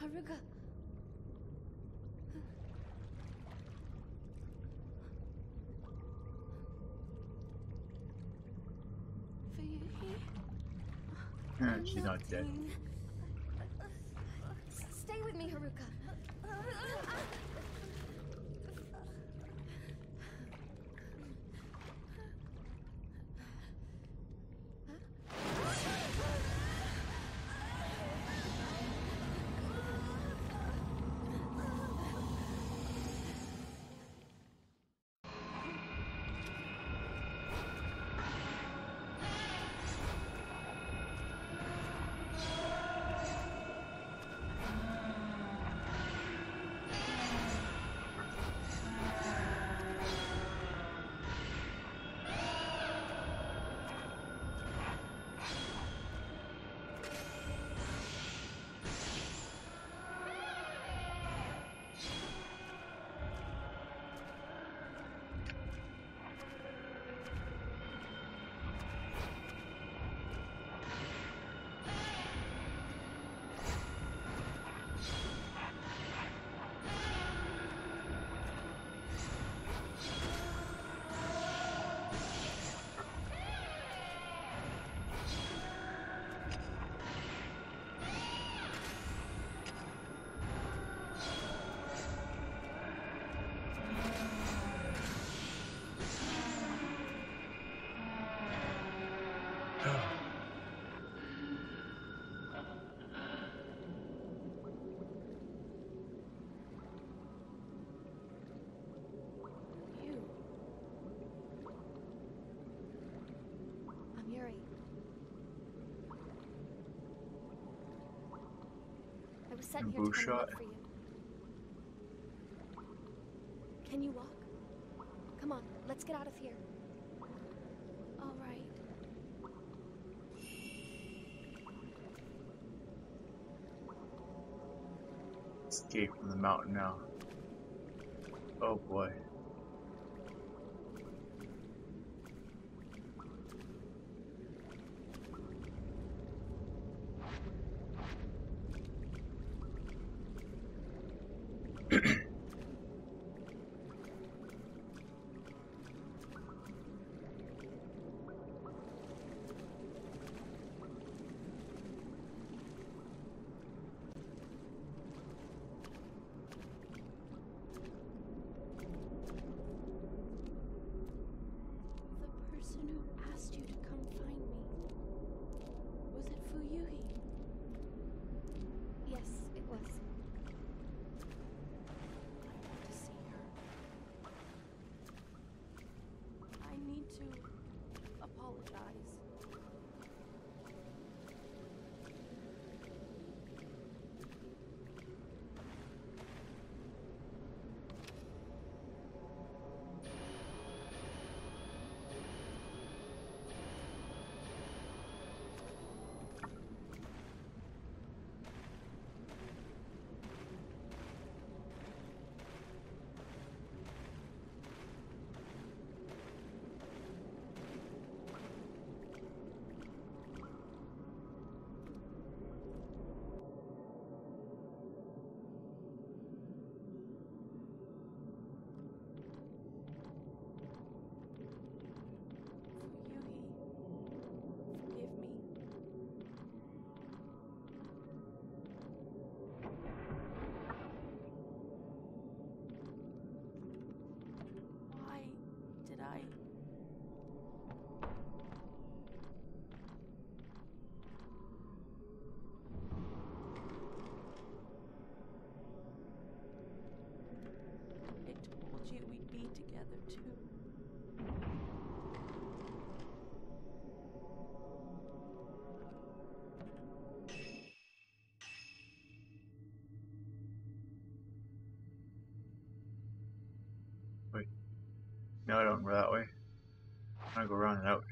Haruka. She's not dead. Stay with me, Haruka. I was sent here to come and look for you. Can you walk? Come on, let's get out of here. All right. Escape from the mountain now. Oh boy. Wait. No, I don't go that way. I go around and out.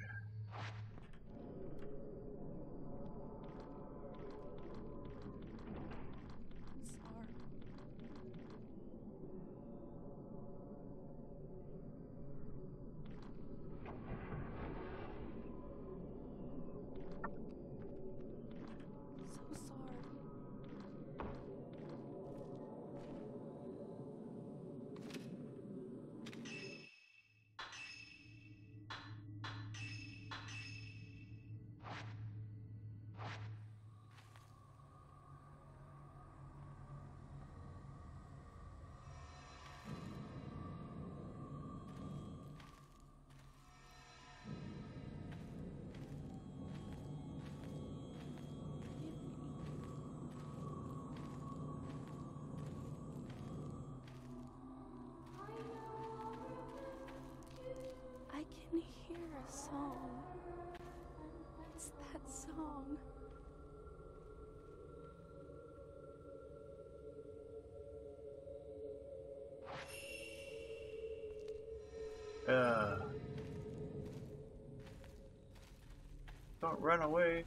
Don't run away.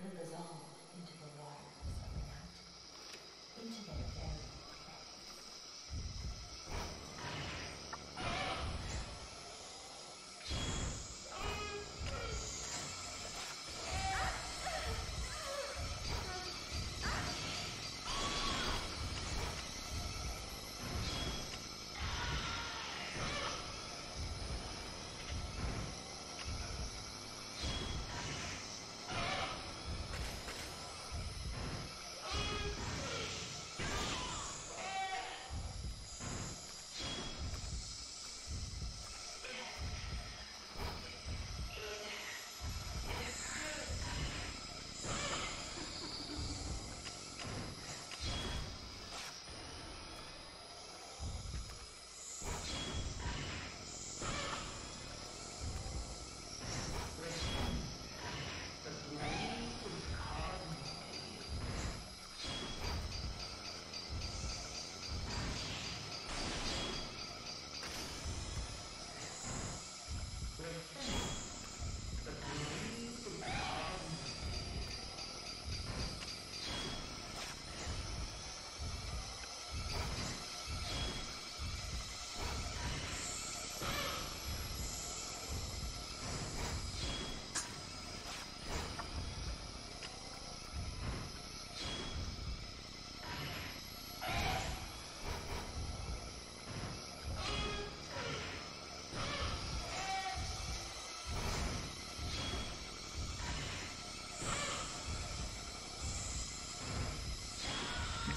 Will dissolve into the waters of the night, into their very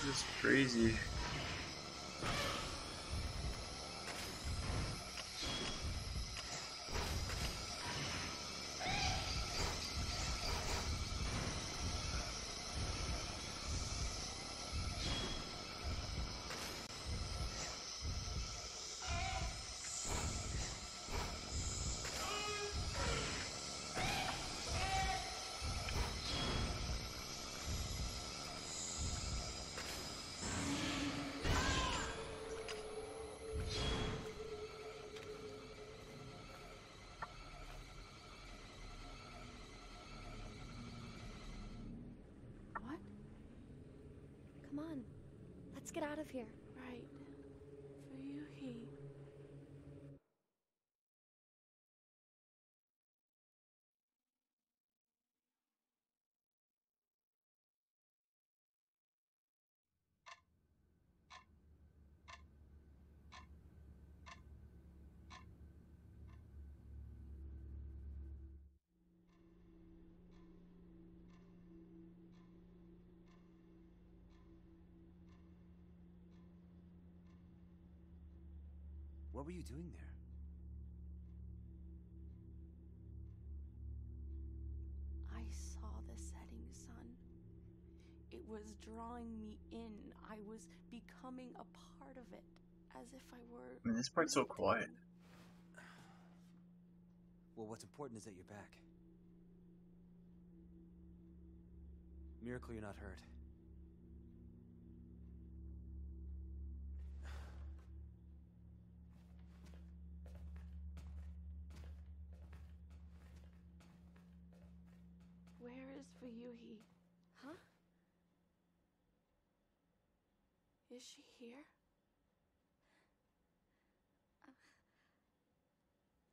This is crazy. What? Come on. Let's get out of here. Right. For you, he. What were you doing there? I saw the setting sun. It was drawing me in. I was becoming a part of it, as if I were. I mean, this part's so quiet. Well, what's important is that you're back. Miracle you're not hurt. Where is Fuyuhi? Huh? Is she here?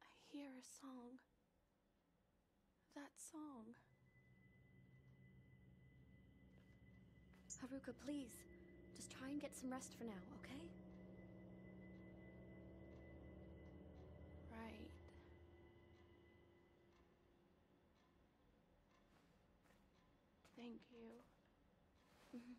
I hear a song. That song. Haruka, please. Just try and get some rest for now, okay? Right. Thank you. Mhm.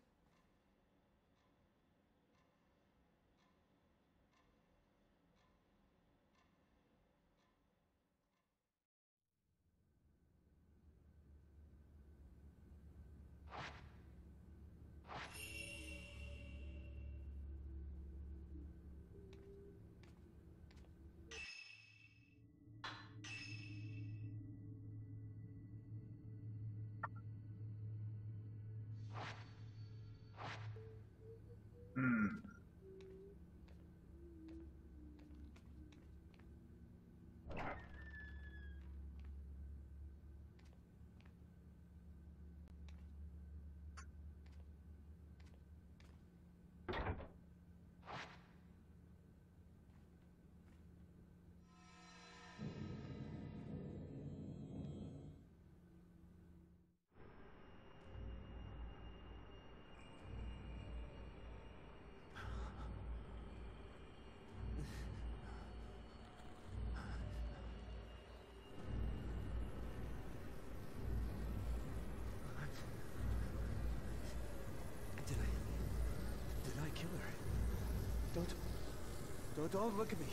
No, don't look at me.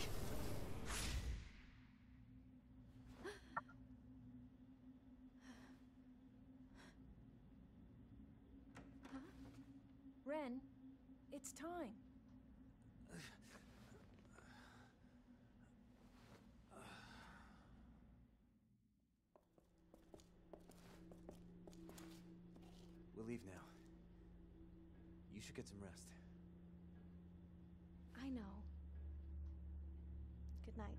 Ren, it's time. We'll leave now. You should get some rest. I know. Good night.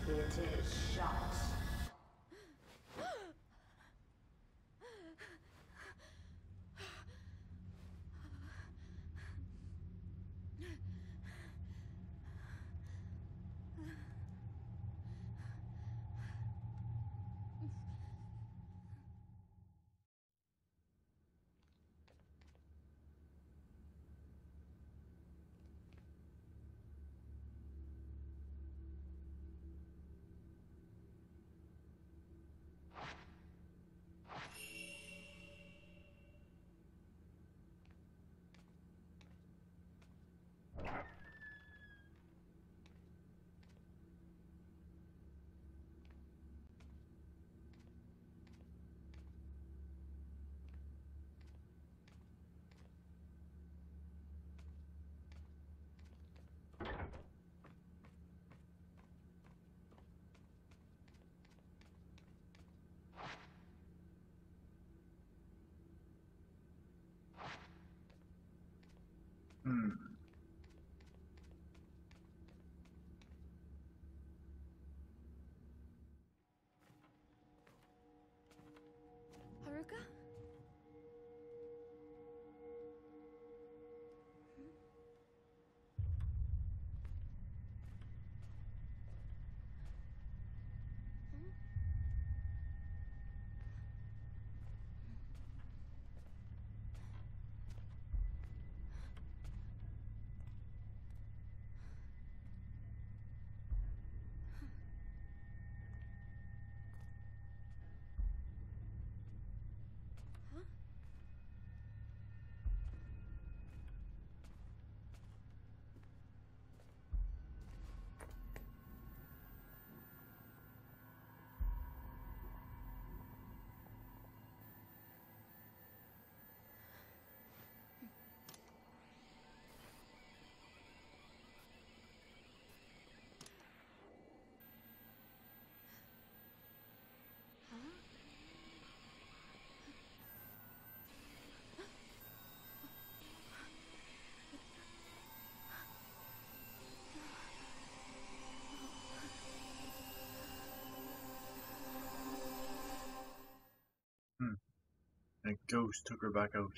It is shot. Hmm. Haruka? And a ghost took her back out.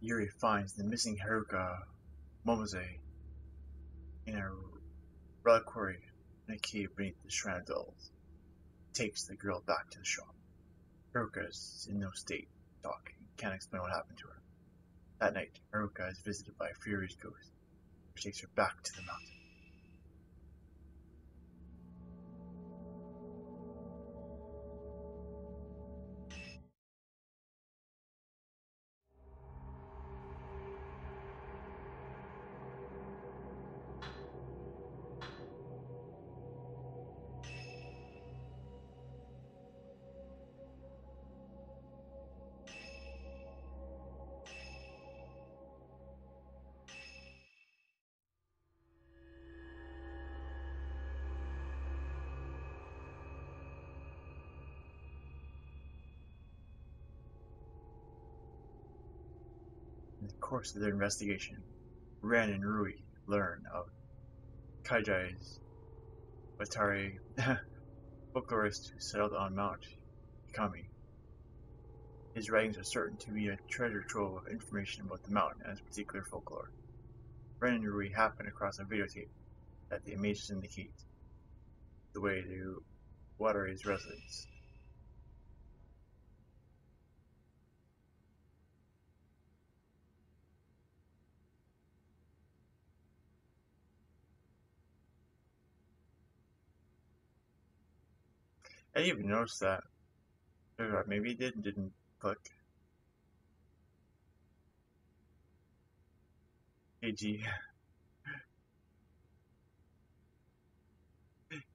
Yuri finds the missing Haruka Momose in a reliquary in a cave beneath the Shrine of Dolls. Takes the girl back to the shop. Haruka is in no state to talk and can't explain what happened to her. That night, Haruka is visited by a furious ghost, which takes her back to the mountain. course of their investigation, Ren and Rui learn of Kaijai's Watari folklorist who settled on Mount Ikami. His writings are certain to be a treasure trove of information about the mountain and its particular folklore. Ren and Rui happen across a videotape that the images indicate the way to Watari's residence. I didn't even notice that. Maybe it did and didn't click. KG.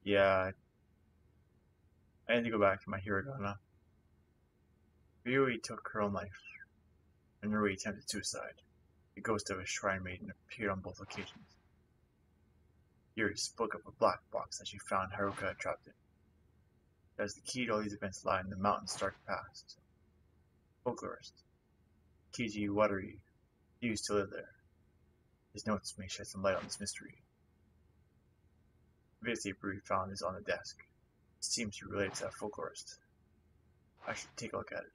Yeah, I need to go back to my hiragana. Ryui took her own life, and Rui attempted suicide. The ghost of a shrine maiden appeared on both occasions. Yuri spoke of a black box that she found Haruka trapped in. As the key to all these events lie in the mountain's dark past. Folklorist Kiji Watari used to live there. His notes may shed some light on this mystery. The videotape Rui found is on the desk. It seems to relate to that folklorist. I should take a look at it.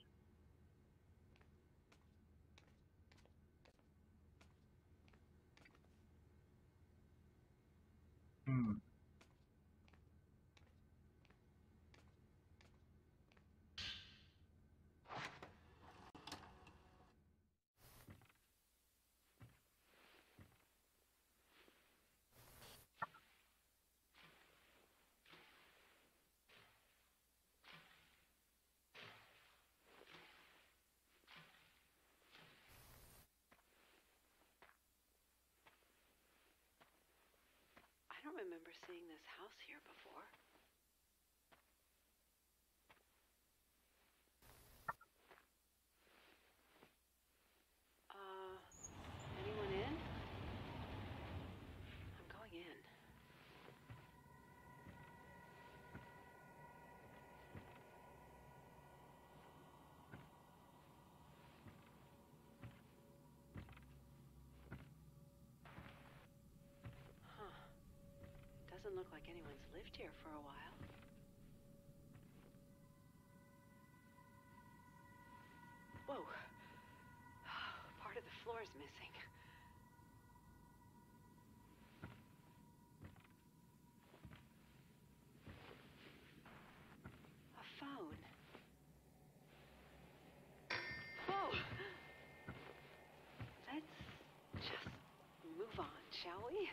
I don't remember seeing this house here before. Anyone in? I'm going in. Doesn't look like anyone's lived here for a while. Whoa. Part of the floor is missing. A phone. Whoa. Let's just move on, shall we?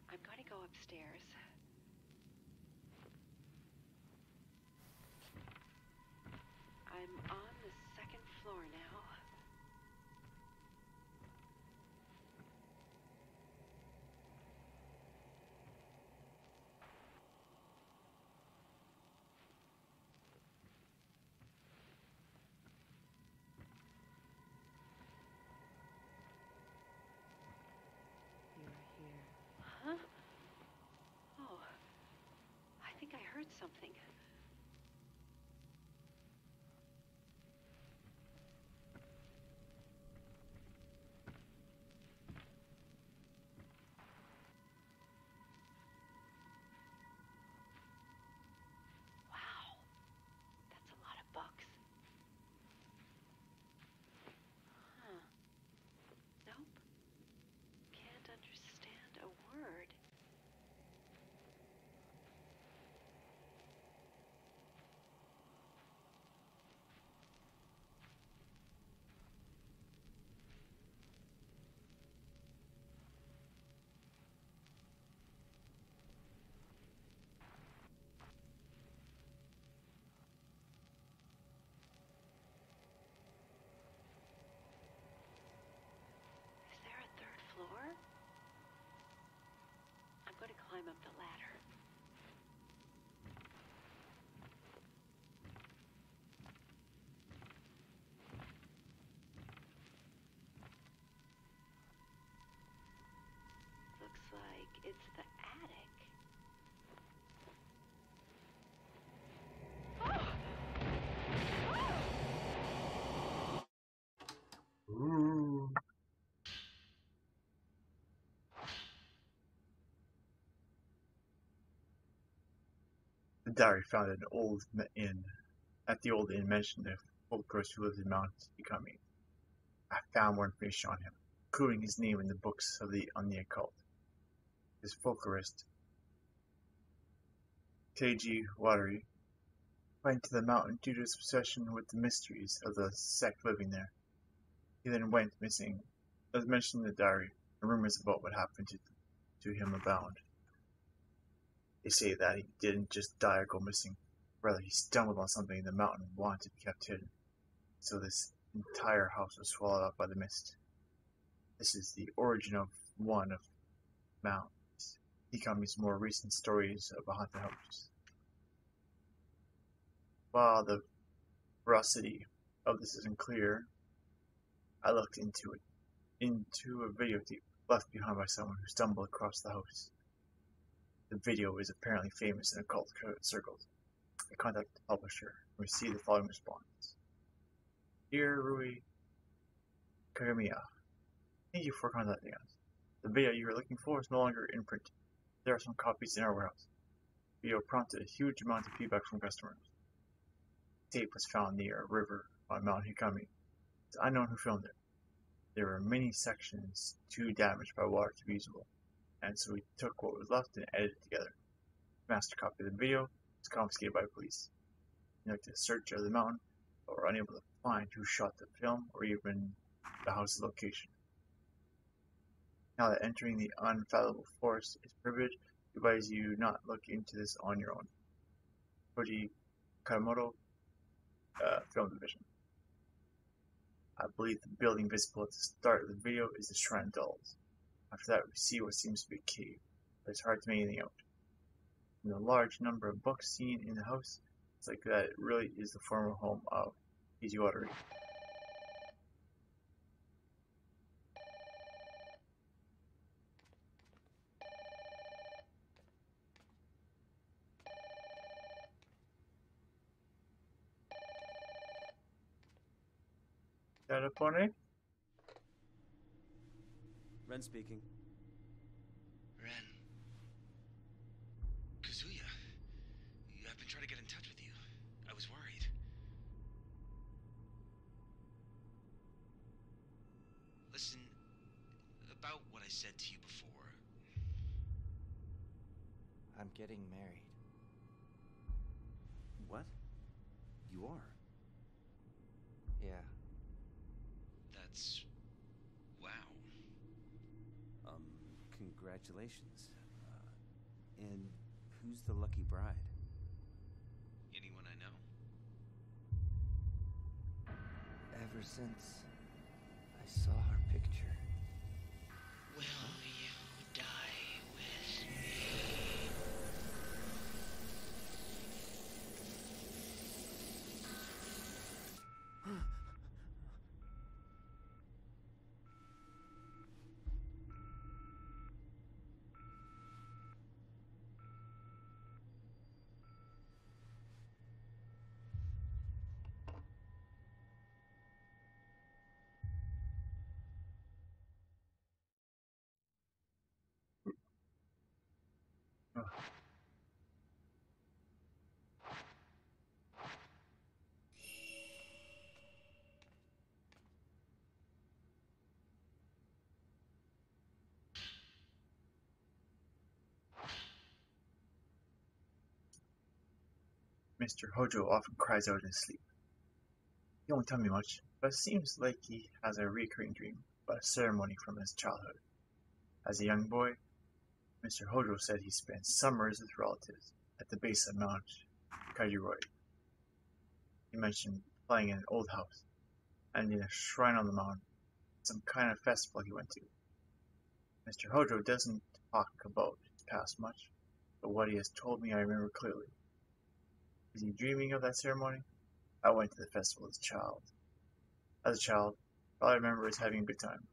I'm going to go upstairs. I'm on the second floor now. Huh? Oh, I think I heard something. Wow, that's a lot of bugs. Huh. Nope. Can't understand a word. Is there a third floor? I'm going to climb up the ladder. like it's the attic. Ooh. The diary found at the old inn mentioned a folklorist who lived in Mount Becoming. I found more information on him, including his name in the books on the occult. This folklorist, K.G. Watery, went to the mountain due to his obsession with the mysteries of the sect living there. He then went missing, as mentioned in the diary, and rumors about what happened to him abound. They say that he didn't just die or go missing, rather he stumbled on something in the mountain and wanted to be kept hidden. So this entire house was swallowed up by the mist. This is the origin of one of Mount Becoming's more recent stories of a haunted house. While the veracity of this isn't clear, I looked into a videotape left behind by someone who stumbled across the house. The video is apparently famous in occult circles. I contacted the publisher and received the following response. Dear Rui Kagamiya, thank you for contacting us. The video you are looking for is no longer in print. There are some copies in our warehouse. The video prompted a huge amount of feedback from customers. The tape was found near a river on Mount Hikami. It's unknown who filmed it. There were many sections too damaged by water to be usable, and so we took what was left and edited it together. The master copy of the video was confiscated by police. We conducted a search of the mountain, but were unable to find who shot the film or even the house's location. Now that entering the unfathomable forest is prohibited, we advise you not look into this on your own. Koji Kamoto, Film Division. I believe the building visible at the start of the video is the Shrine of Dolls. After that, we see what seems to be a cave, but it's hard to make anything out. And the large number of books seen in the house, it's like that it really is the former home of Easy Watery. Telephone? Ren speaking. Ren. Kazuya. I've been trying to get in touch with you. I was worried. Listen, about what I said to you before. I'm getting married. What? You are? Yeah. That's... wow. Congratulations. And who's the lucky bride? Anyone I know? Ever since I saw her picture. Will you die with me? Mr. Hojo often cries out in his sleep. He won't tell me much, but it seems like he has a recurring dream about a ceremony from his childhood. As a young boy, Mr. Hojo said he spent summers with relatives at the base of Mount Kaijiroy. He mentioned playing in an old house and in a shrine on the mountain, some kind of festival he went to. Mr. Hojo doesn't talk about his past much, but what he has told me I remember clearly. Is he dreaming of that ceremony? I went to the festival as a child. All I remember is having a good time.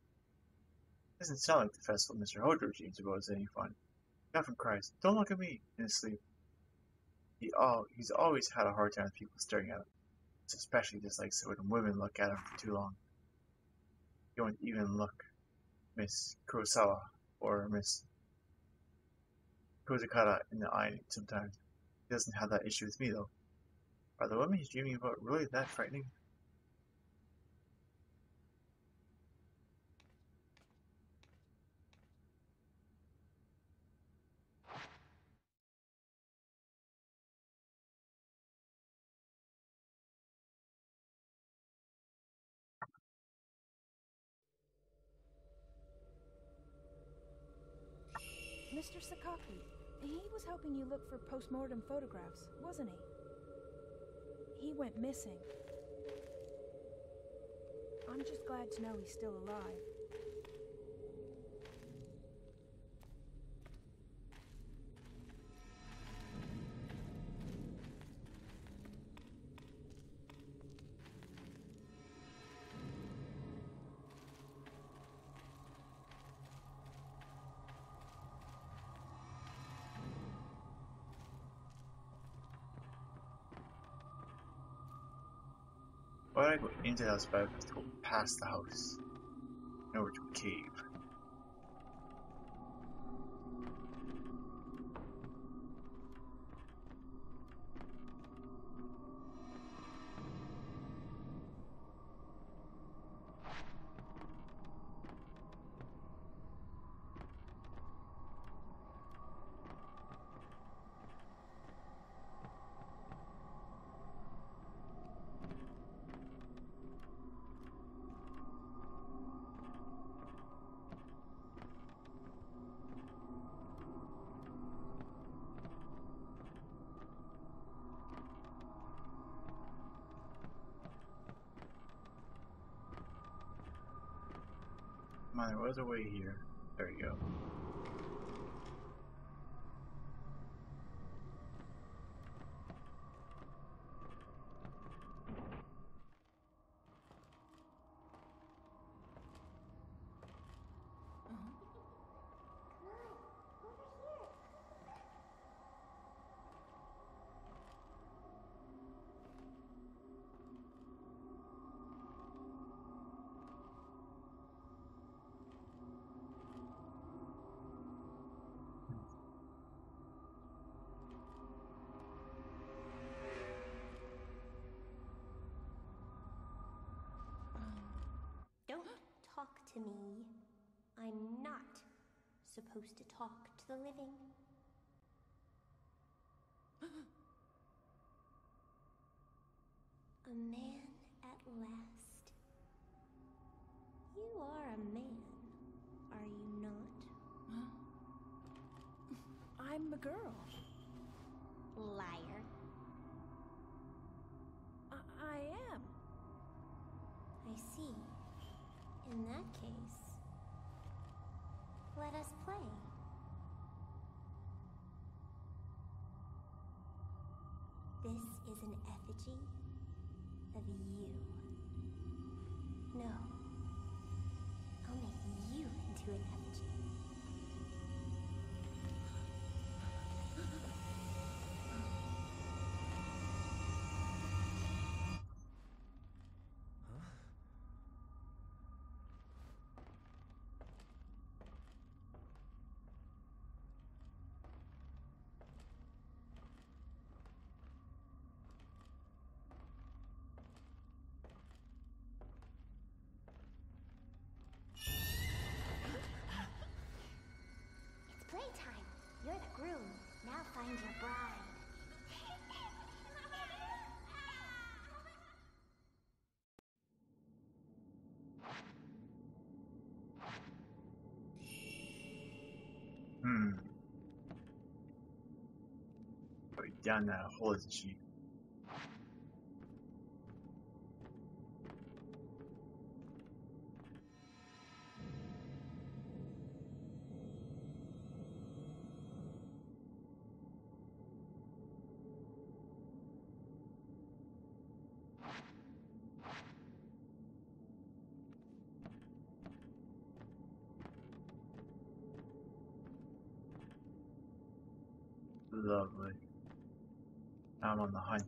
Doesn't sound like the festival Mr. Hojo dreams about is any fun. He often cries, "Don't look at me," in his sleep. He's always had a hard time with people staring at him. Especially dislikes it when women look at him for too long. You won't even look Miss Kurosawa or Miss Kozukata in the eye sometimes. He doesn't have that issue with me, though. Are the women he's dreaming about really that frightening? Mr. Sakaki, he was helping you look for post-mortem photographs, wasn't he? He went missing. I'm just glad to know he's still alive. Why did I go into the house, but I have to go past the house and over to a cave? Come on, there was a way here. There you go. Don't talk to me. I'm not supposed to talk to the living. A man at last. You are a man, are you not? I'm a girl. Liar. I am. I see. In that case, let us play. This is an effigy of you. No. I'll make you into an effigy. Playtime. You're the groom. Now find your bride. Right down that hole, isn't she? Lovely. I'm on the hunt.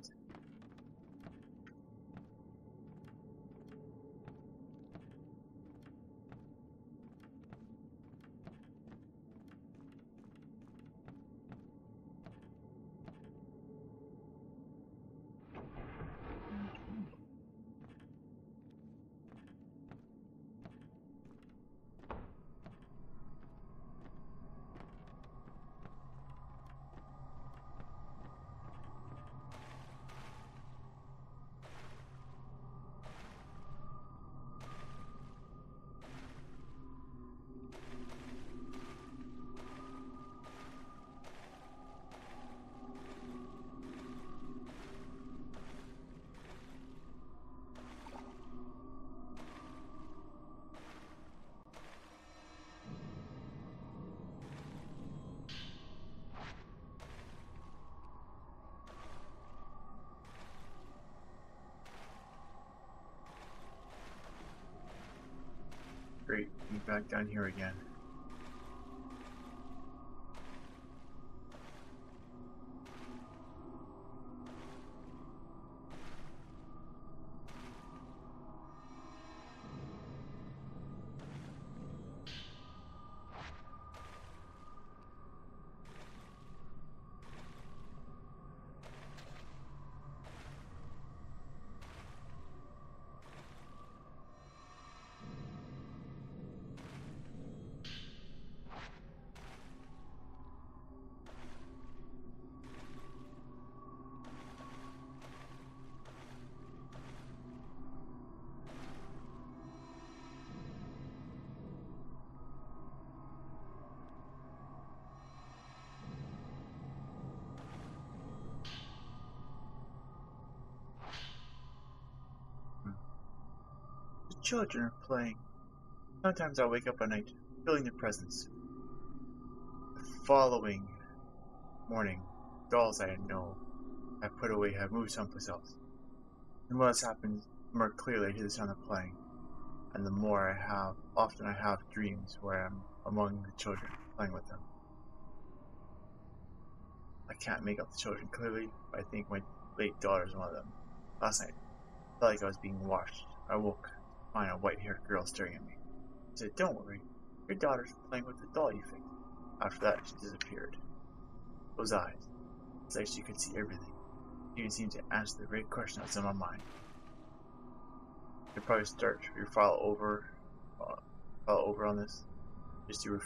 Great, be back down here again. The children are playing. Sometimes I wake up at night, feeling their presence. The following morning, dolls I know I put away have moved someplace else. And when this happens, the more clearly I hear the sound of playing, and the more often I have dreams where I'm among the children, playing with them. I can't make out the children clearly, but I think my late daughter is one of them. Last night, I felt like I was being watched. I woke to find a white-haired girl staring at me. I said, "Don't worry, your daughter's playing with the doll you fixed." After that, she disappeared. Those eyes, it's like she could see everything. She even seemed to answer the very question that's in my mind. You'll probably start your file over on this, just to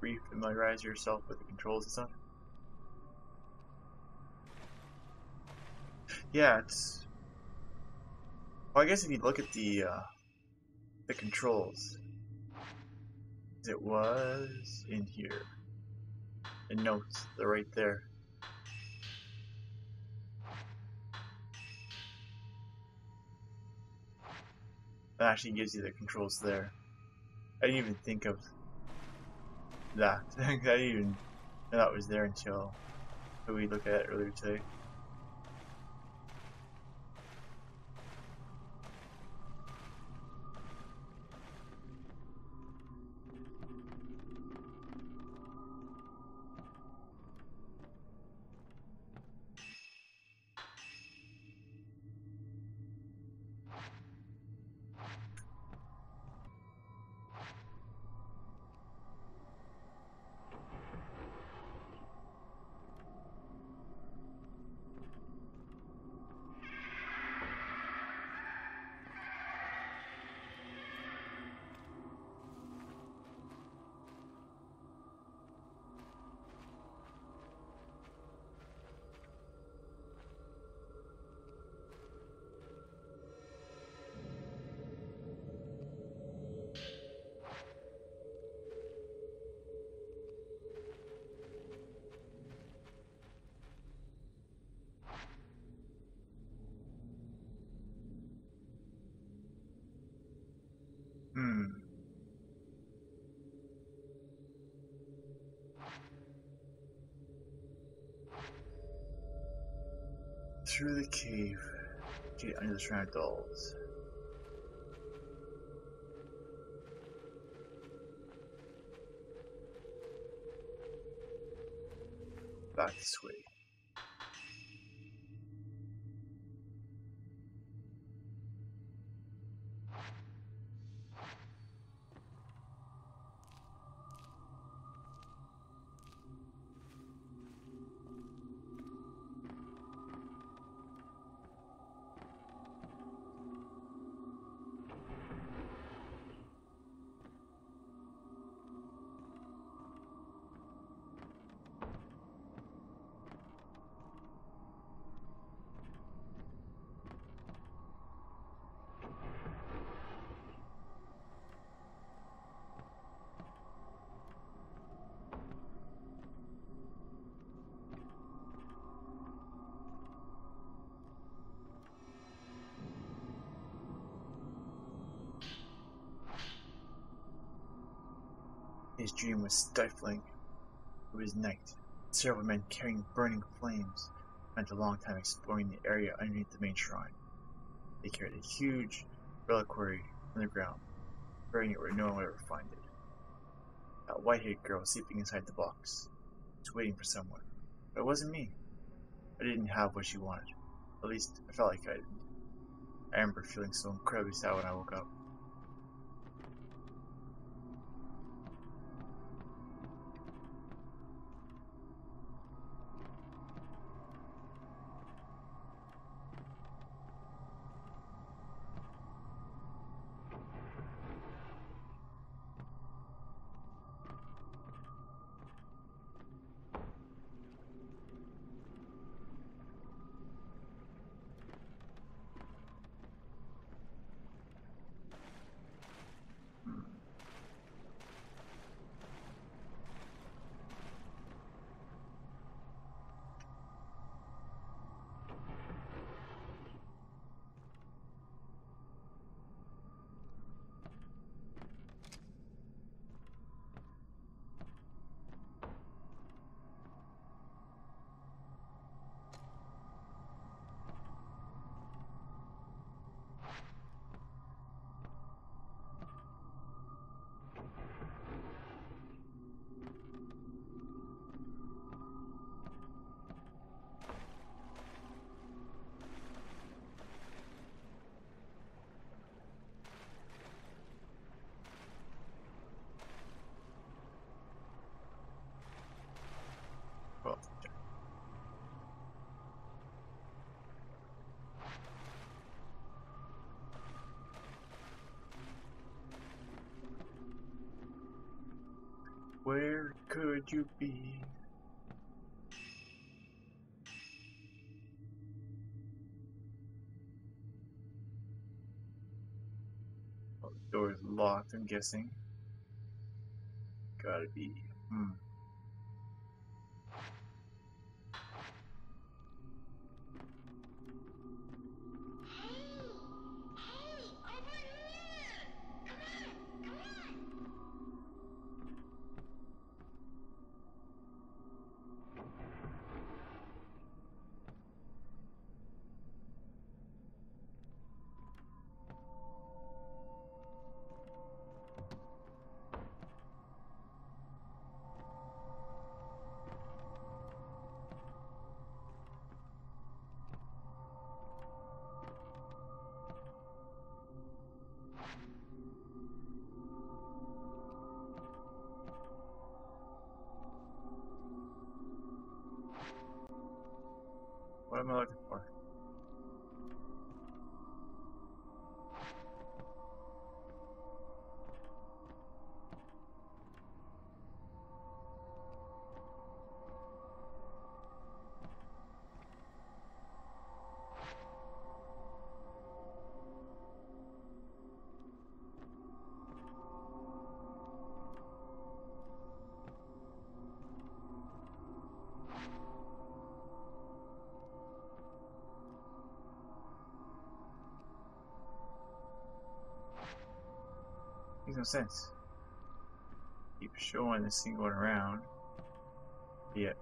refamiliarize yourself with the controls and stuff. Yeah, it's. Well, I guess if you look at the controls, it was in here. The notes, they're right there. That actually gives you the controls there. I didn't even think of that. I didn't even know that was there until we looked at it earlier today. Through the cave, get under the shroud dolls. back this way. His dream was stifling. It was night. Several men carrying burning flames spent a long time exploring the area underneath the main shrine. They carried a huge reliquary underground, burying it where no one would ever find it. That white-haired girl was sleeping inside the box. She was waiting for someone. But it wasn't me. I didn't have what she wanted. At least, I felt like I didn't. I remember feeling so incredibly sad when I woke up. Well, where could you be? Oh, the door is locked, I'm guessing. Gotta be. What am I looking for? Makes no sense. Keep showing this thing going around. Yet.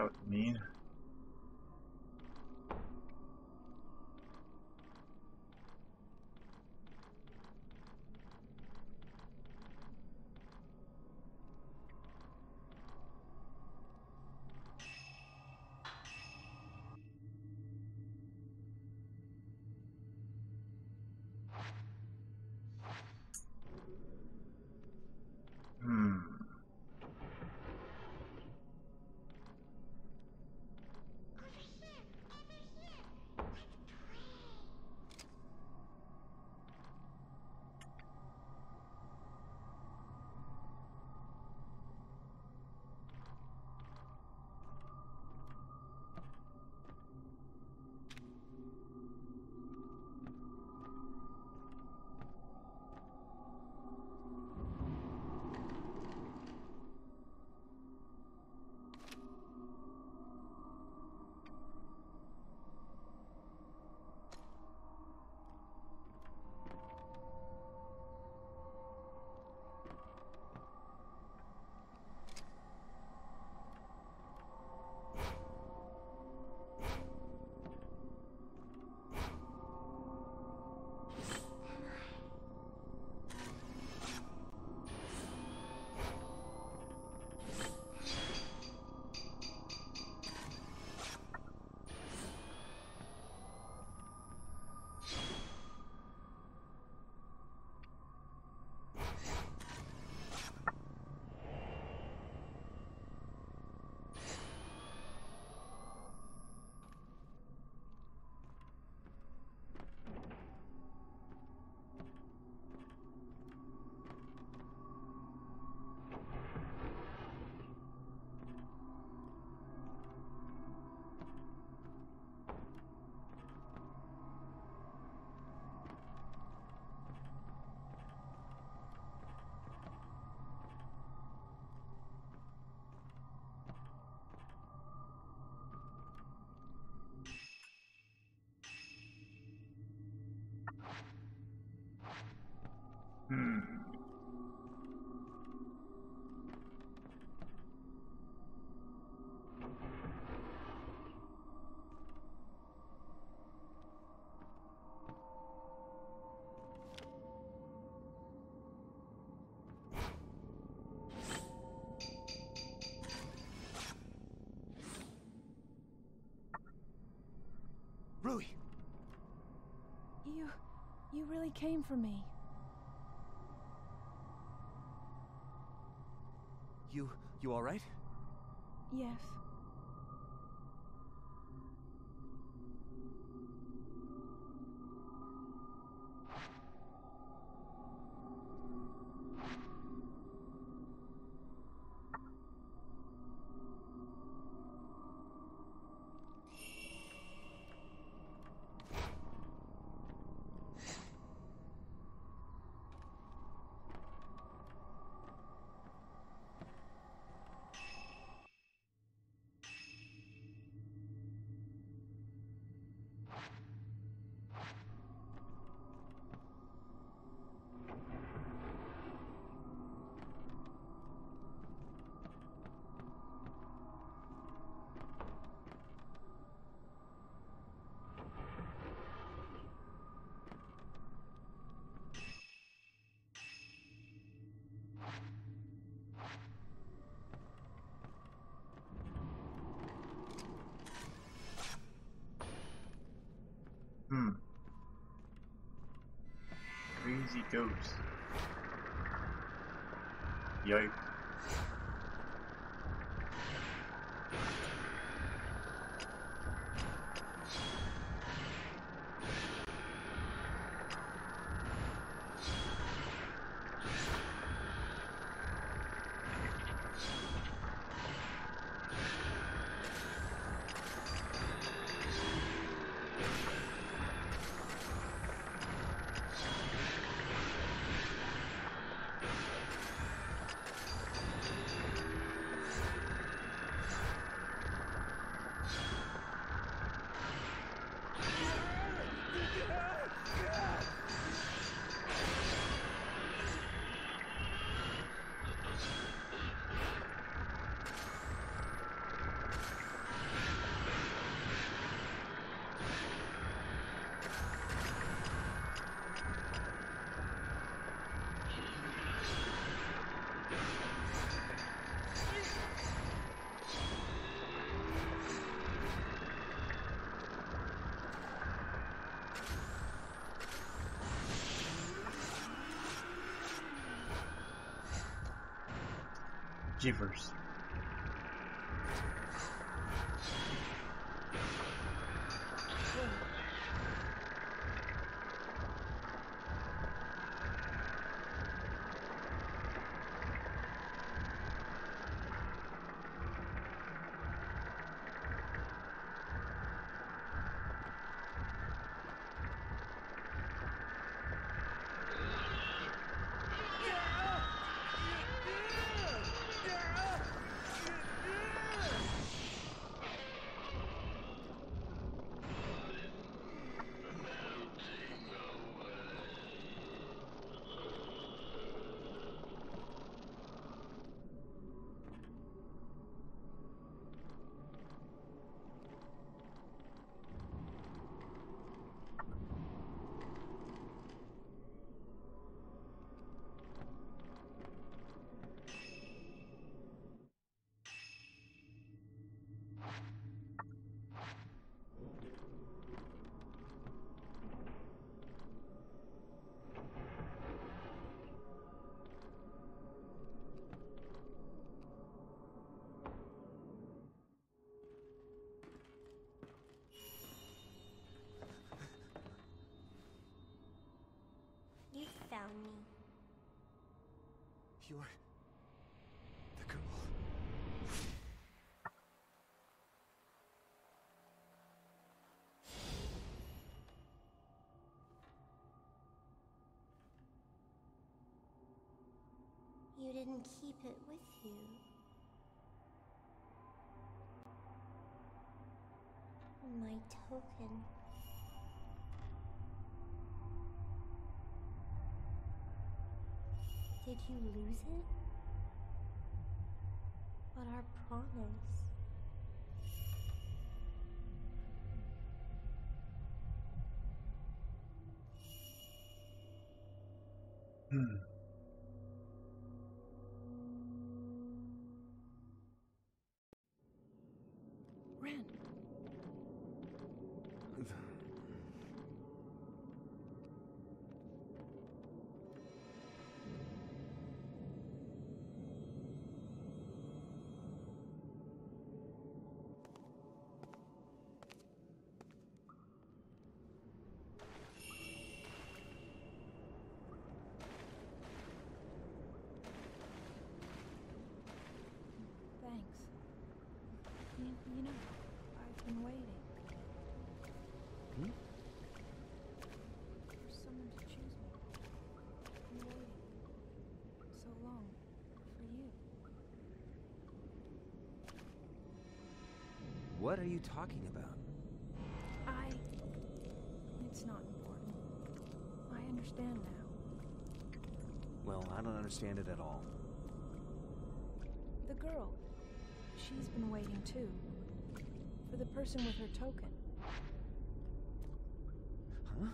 That was mean. Rui! You really came for me. You all right? Yes. Crazy ghost. Yikes. Jeepers. You found me. You're the girl. You didn't keep it with you. My token. Did you lose it? But our promise. Ren. Thanks. You know, I've been waiting. Hmm? For someone to choose me. I've been waiting so long for you. What are you talking about? It's not important. I understand now. Well, I don't understand it at all. The girl, she's been waiting too. For the person with her token. Huh?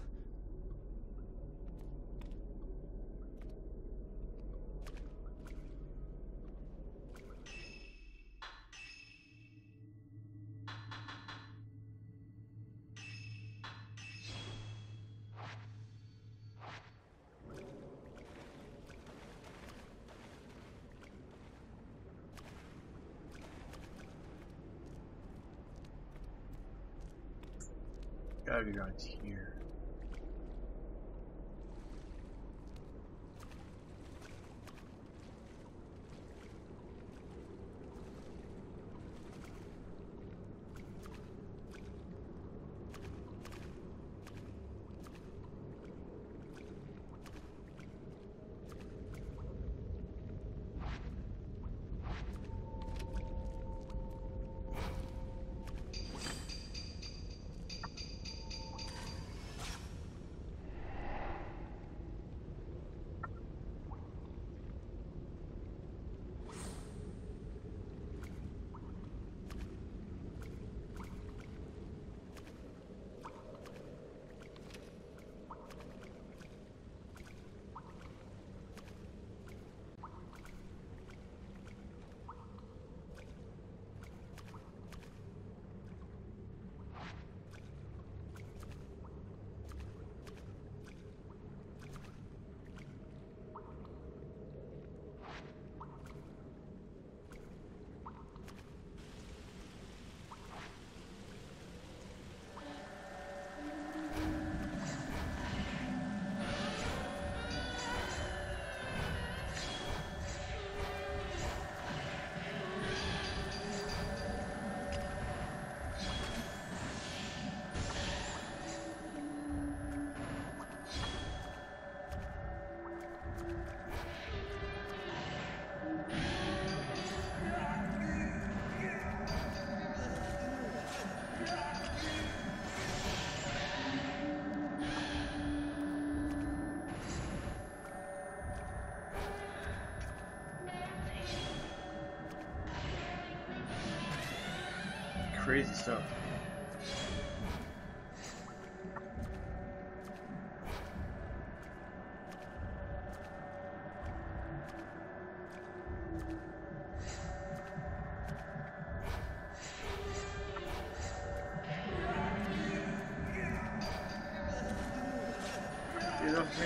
Gotta be around here. crazy stuff. Get off me.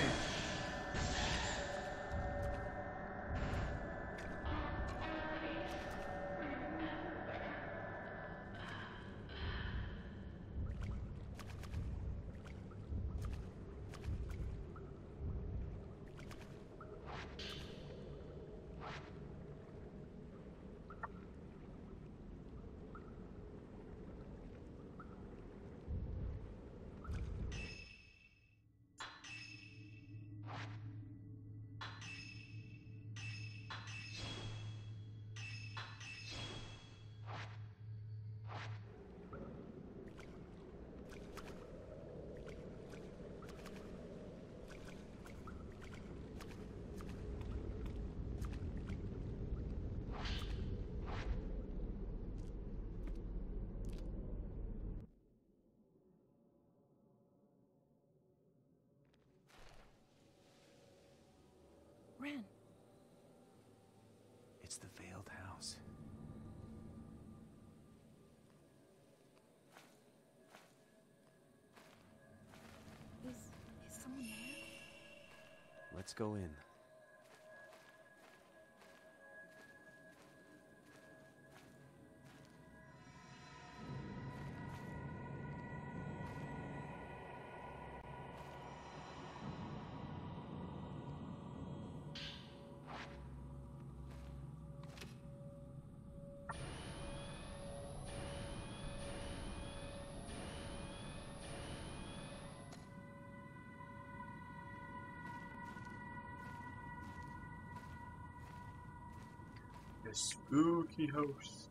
Ren, It's the Veiled House. is someone there? Let's go in. The spooky house.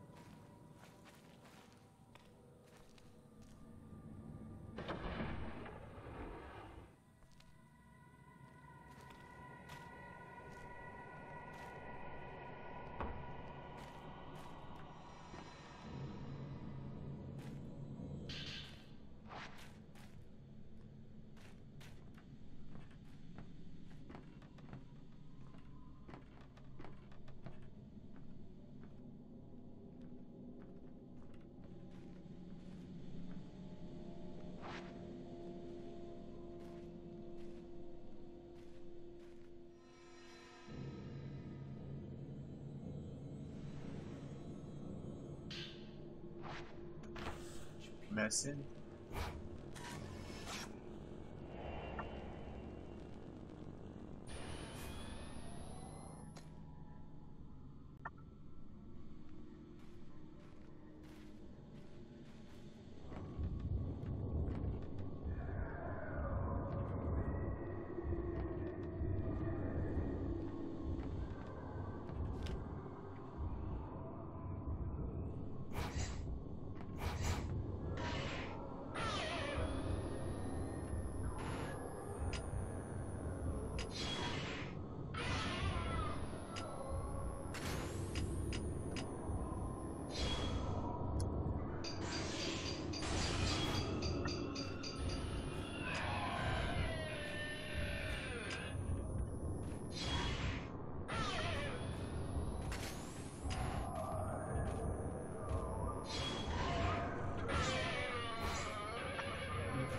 Messing.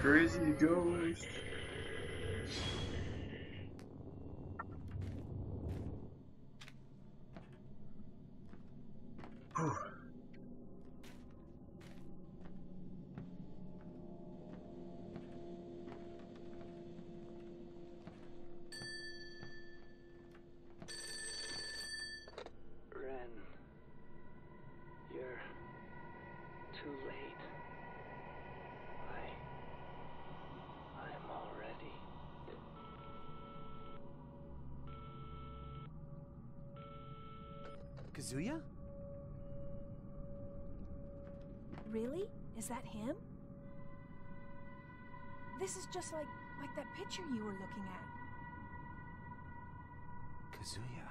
Crazy ghost. Whew. Ren, you're too late. I'm all ready. Kazuya? Really? Is that him? This is just like that picture you were looking at. Kazuya.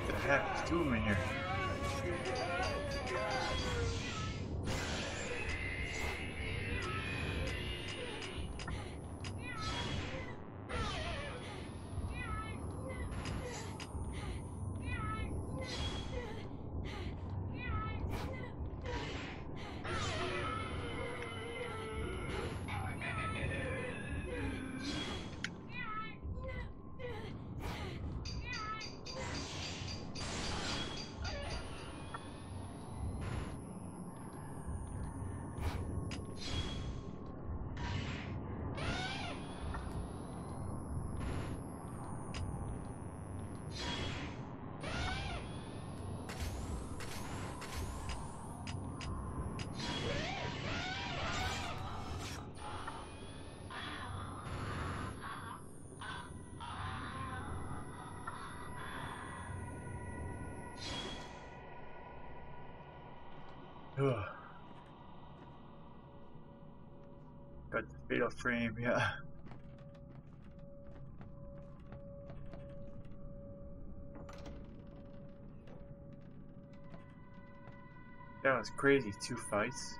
the heck? There's two of them in here. Ugh. Got the fatal frame, yeah. That was crazy, 2 fights.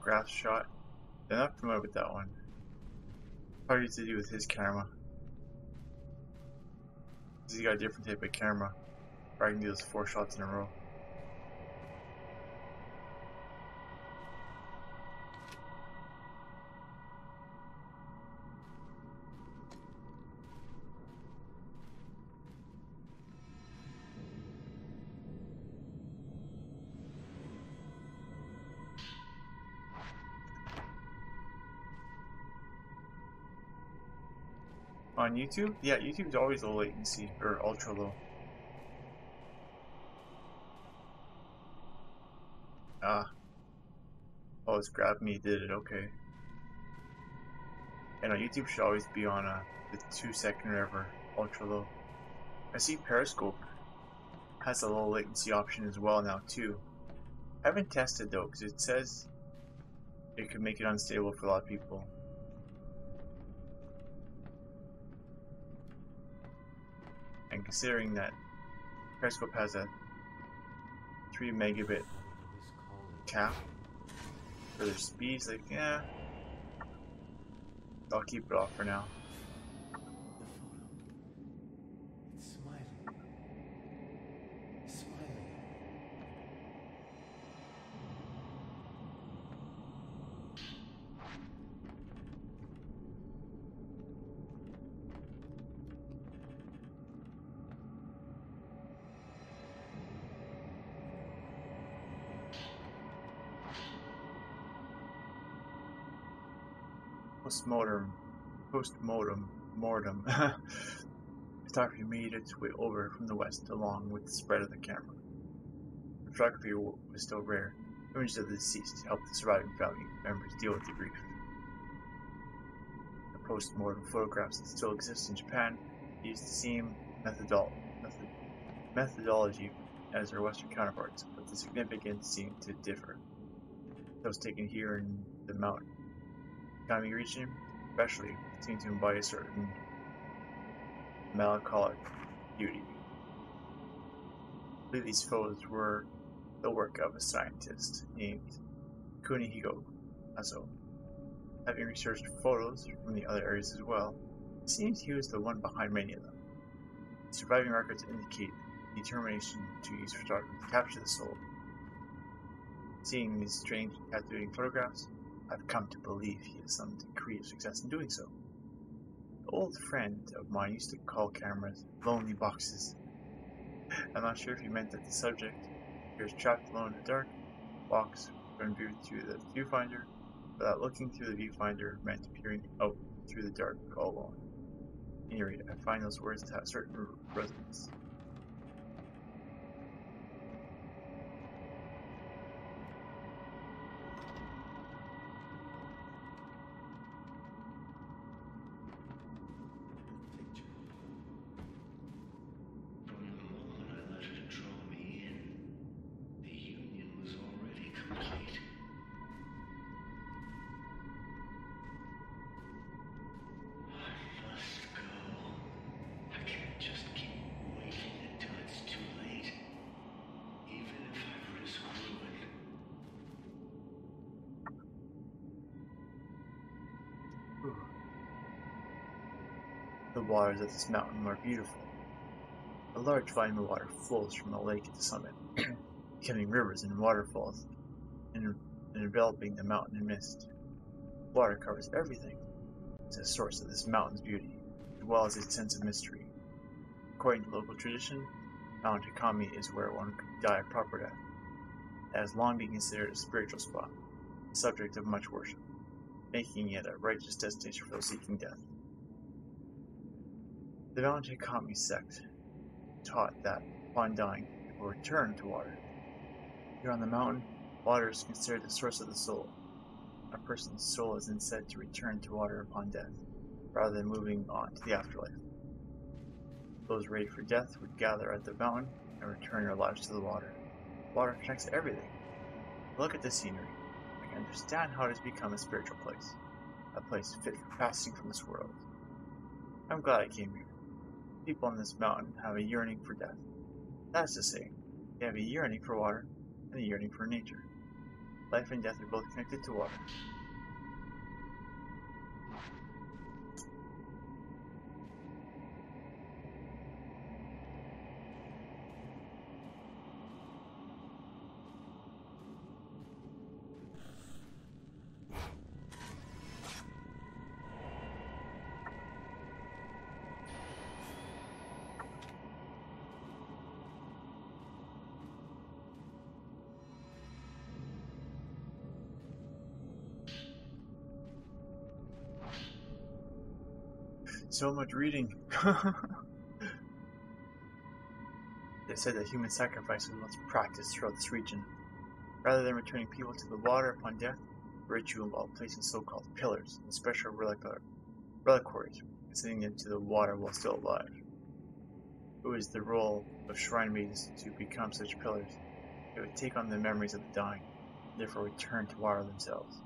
Graph shot. They're not familiar with that one. Probably to do with his camera. He's got a different type of camera. Where I can do those 4 shots in a row. On YouTube? Yeah, YouTube's always low latency, or ultra low. Ah. Oh, it's grabbed me, did it, okay. And YouTube should always be on the 2-second or whatever, ultra low. I see Periscope has a low latency option as well now too. I haven't tested though, because it says it could make it unstable for a lot of people. And considering that Periscope has a 3 megabit cap for their speeds, like, yeah, I'll keep it off for now. It's smiling. Smiling. Mortem. Photography made its way over from the west along with the spread of the camera. Photography was still rare. Images of the deceased helped the surviving family members deal with the grief. The post-mortem photographs that still exist in Japan use the same methodology as their Western counterparts, but the significance seemed to differ. Those taken here in the Mount Kami region, especially, seem to embody a certain melancholic beauty. I believe these photos were the work of a scientist named Kunihiko Aso. Having researched photos from the other areas as well, it seems he was the one behind many of them. Surviving records indicate determination to use photography to capture the soul. Seeing these strange, captivating photographs, I've come to believe he has some degree of success in doing so. An old friend of mine used to call cameras lonely boxes. I'm not sure if he meant that the subject appears trapped alone in the dark box when viewed through the viewfinder, or that looking through the viewfinder meant peering out through the dark all alone. At any rate, I find those words to have certain resonance. The waters of this mountain are beautiful. A large volume of water flows from a lake at the summit, becoming rivers and waterfalls, and enveloping the mountain in mist. Water covers everything. It's a source of this mountain's beauty, as well as its sense of mystery. According to local tradition, Mount Hikami is where one could die a proper death. It has long been considered a spiritual spot, the subject of much worship, making it a righteous destination for those seeking death. The Mount Hikami sect taught that, upon dying, people return to water. Here on the mountain, water is considered the source of the soul. A person's soul is then said to return to water upon death, rather than moving on to the afterlife. Those ready for death would gather at the mountain and return their lives to the water. Water connects everything. Look at the scenery. I can understand how it has become a spiritual place, a place fit for passing from this world. I'm glad I came here. People on this mountain have a yearning for death. That is to say, they have a yearning for water and a yearning for nature. Life and death are both connected to water. So much reading. They said that human sacrifice was once practiced throughout this region. Rather than returning people to the water upon death, the ritual involved placing so-called pillars in special reliquaries, and sending them to the water while still alive. It was the role of shrine maidens to become such pillars. They would take on the memories of the dying, and therefore return to water themselves.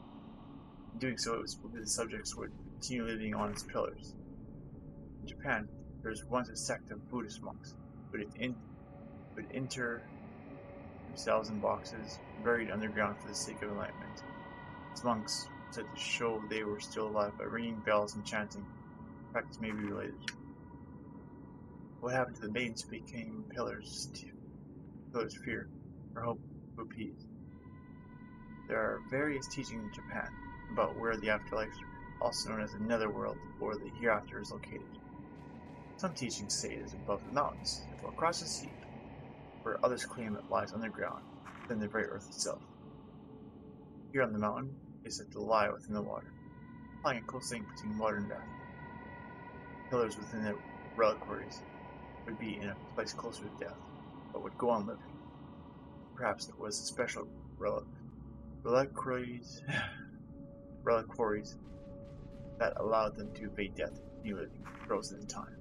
In doing so, it was believed the subjects would continue living on as pillars. In Japan, there was once a sect of Buddhist monks who would enter themselves in boxes buried underground for the sake of enlightenment. These monks said to show they were still alive by ringing bells and chanting. The practice may be related. What happened to the maidens who became pillars fear or hope to appease? There are various teachings in Japan about where the afterlife, also known as the netherworld or the hereafter, is located. Some teachings say it is above the mountains, or across the sea, where others claim it lies underground, within the very earth itself. Here on the mountain, it is said to lie within the water, implying a close link between water and death. Pillars within the reliquaries would be in a place closer to death, but would go on living. Perhaps it was a special reliquaries that allowed them to evade death and continue living, frozen in time.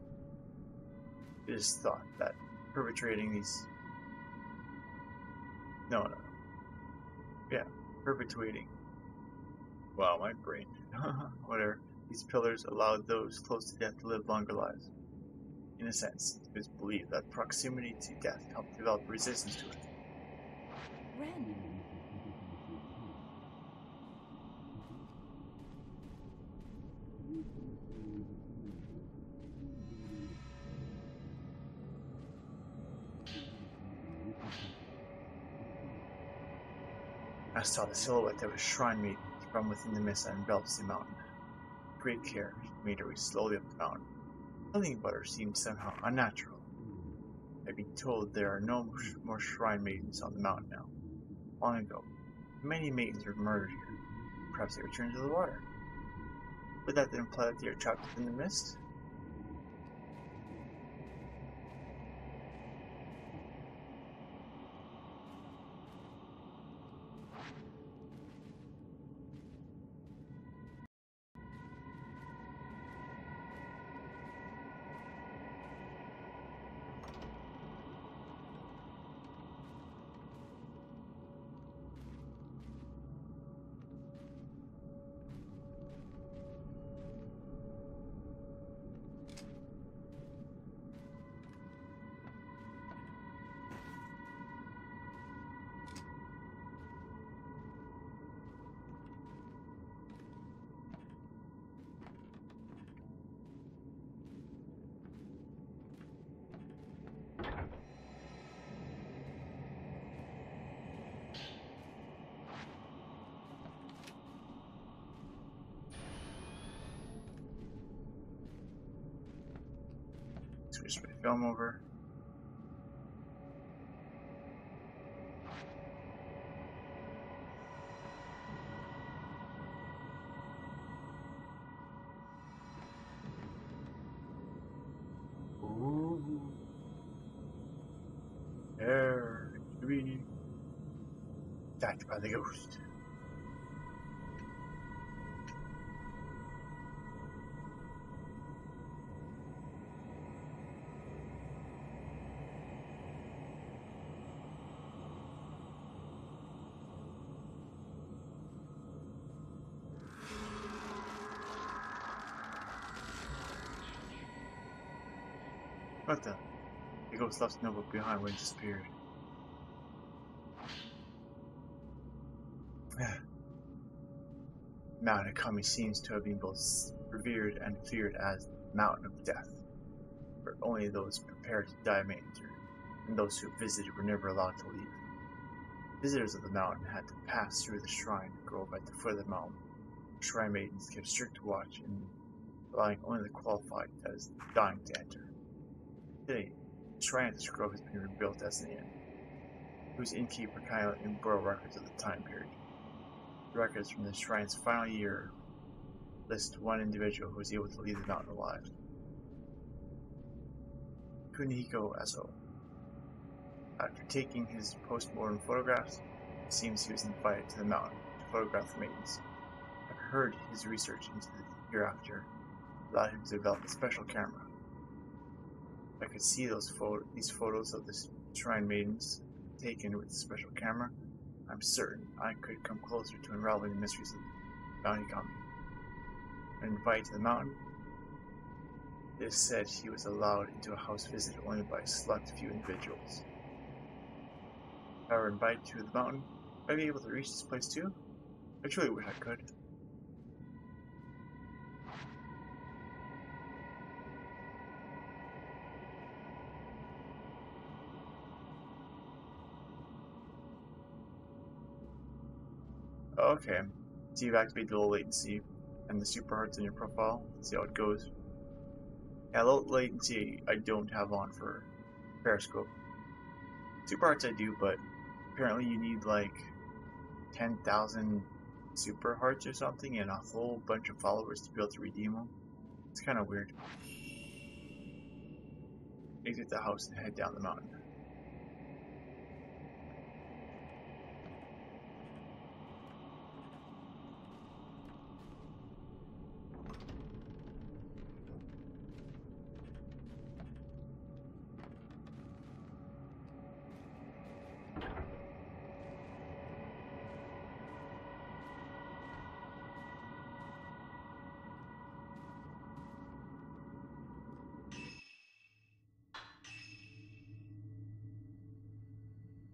It is thought that perpetuating wow, my brain, whatever, these pillars allowed those close to death to live longer lives. In a sense, it is believed that proximity to death helped develop resistance to it. Ren. I saw the silhouette of a shrine maiden from within the mist that envelops the mountain. Great care made her way slowly up the mountain. Something about her seemed somehow unnatural. I've been told there are no more shrine maidens on the mountain now. Long ago, many maidens were murdered here. Perhaps they returned to the water. Would that then imply that they are trapped within the mist? switch my film over. Ooh. There to be attacked by the ghost. What the? The ghost left a notebook behind when it disappeared. Mount Akami seems to have been both revered and feared as Mountain of Death, where only those prepared to die may enter, and those who visited were never allowed to leave. Visitors of the mountain had to pass through the shrine grove at the foot of the mountain. Shrine maidens kept strict watch and allowing only the qualified, that is, dying, to enter. Today, the shrine at this grove has been rebuilt as an inn, whose innkeeper kindly borrowed records of the time period. The records from the shrine's final year list one individual who was able to leave the mountain alive. Kunihiko Aso. After taking his post-mortem photographs, it seems he was invited to the mountain to photograph the maidens. I've heard his research into the hereafter allowed him to develop a special camera. If I could see these photos of the shrine maidens taken with the special camera, I'm certain I could come closer to unraveling the mysteries of Mount Akami. When invited to the mountain, it is said he was allowed into a house visited only by a select few individuals. If I were invited to the mountain, would I be able to reach this place too? I truly wish I could. Okay, so you've activated the low latency and the super hearts in your profile. See how it goes. Yeah, low latency I don't have on for Periscope. Super hearts I do, but apparently you need like 10,000 super hearts or something and a whole bunch of followers to be able to redeem them. It's kind of weird. Exit the house and head down the mountain.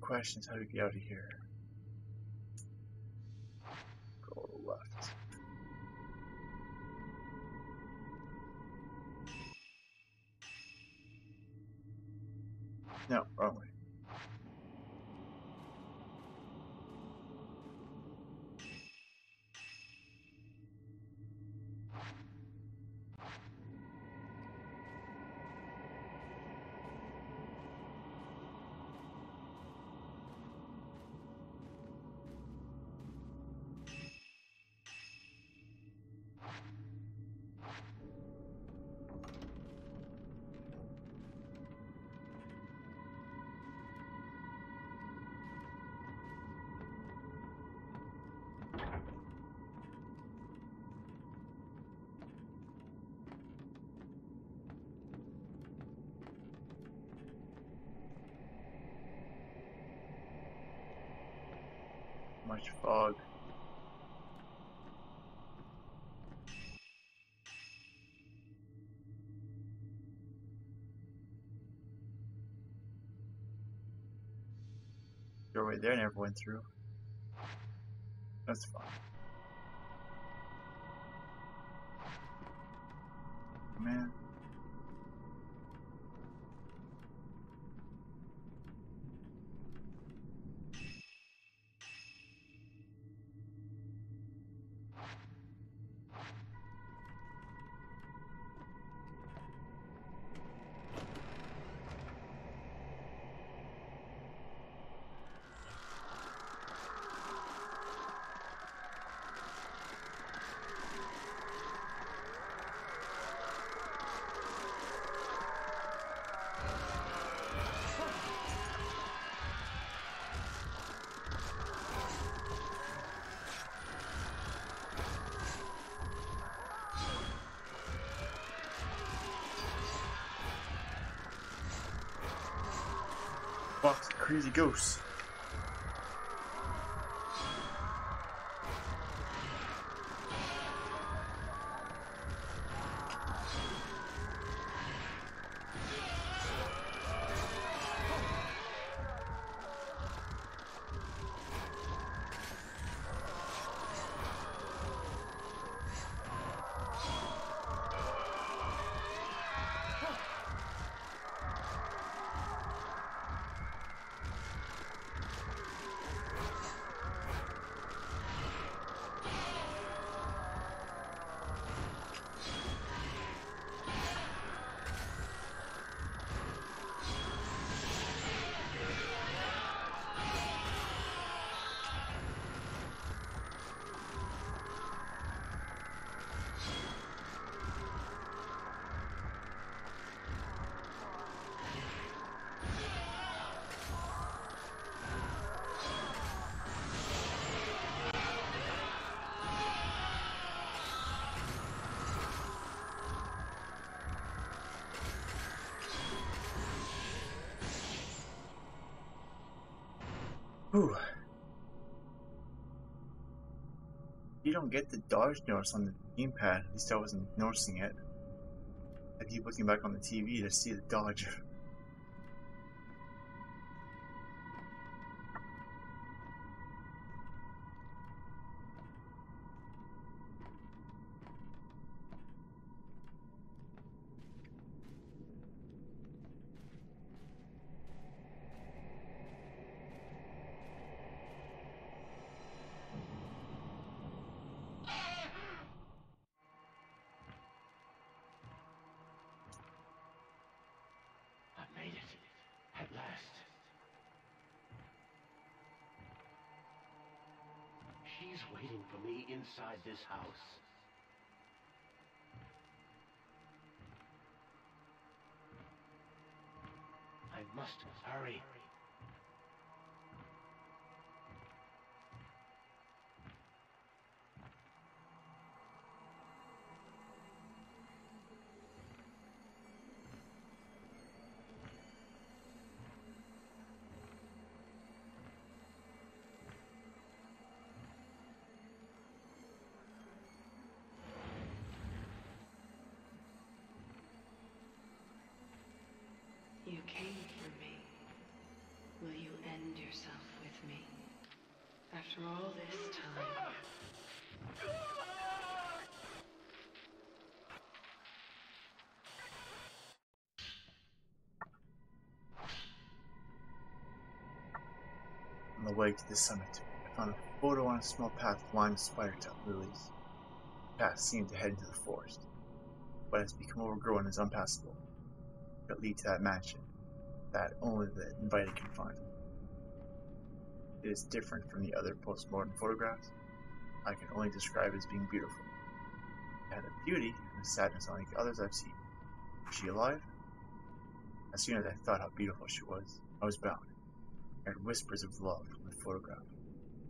Questions how to get out of here. Go left. No, wrong way. Much fog. Doorway there never went through. That's fine. Man. Box of crazy ghosts. Whew. You don't get the dodge notice on the gamepad, at least I wasn't noticing it. I keep looking back on the TV to see the dodge. I made it. At last. She's waiting for me inside this house. I must hurry. You came for me. Will you end yourself with me? After all this time. On the way to the summit, I found a photo on a small path lined with spider-tailed lilies. The path seemed to head into the forest, but has become overgrown and is unpassable. It leads to that mansion that only the invited can find. It is different from the other postmodern photographs. I can only describe it as being beautiful. It had a beauty and a sadness unlike others I've seen. Was she alive? As soon as I thought how beautiful she was, I was bound. I heard whispers of love from the photograph.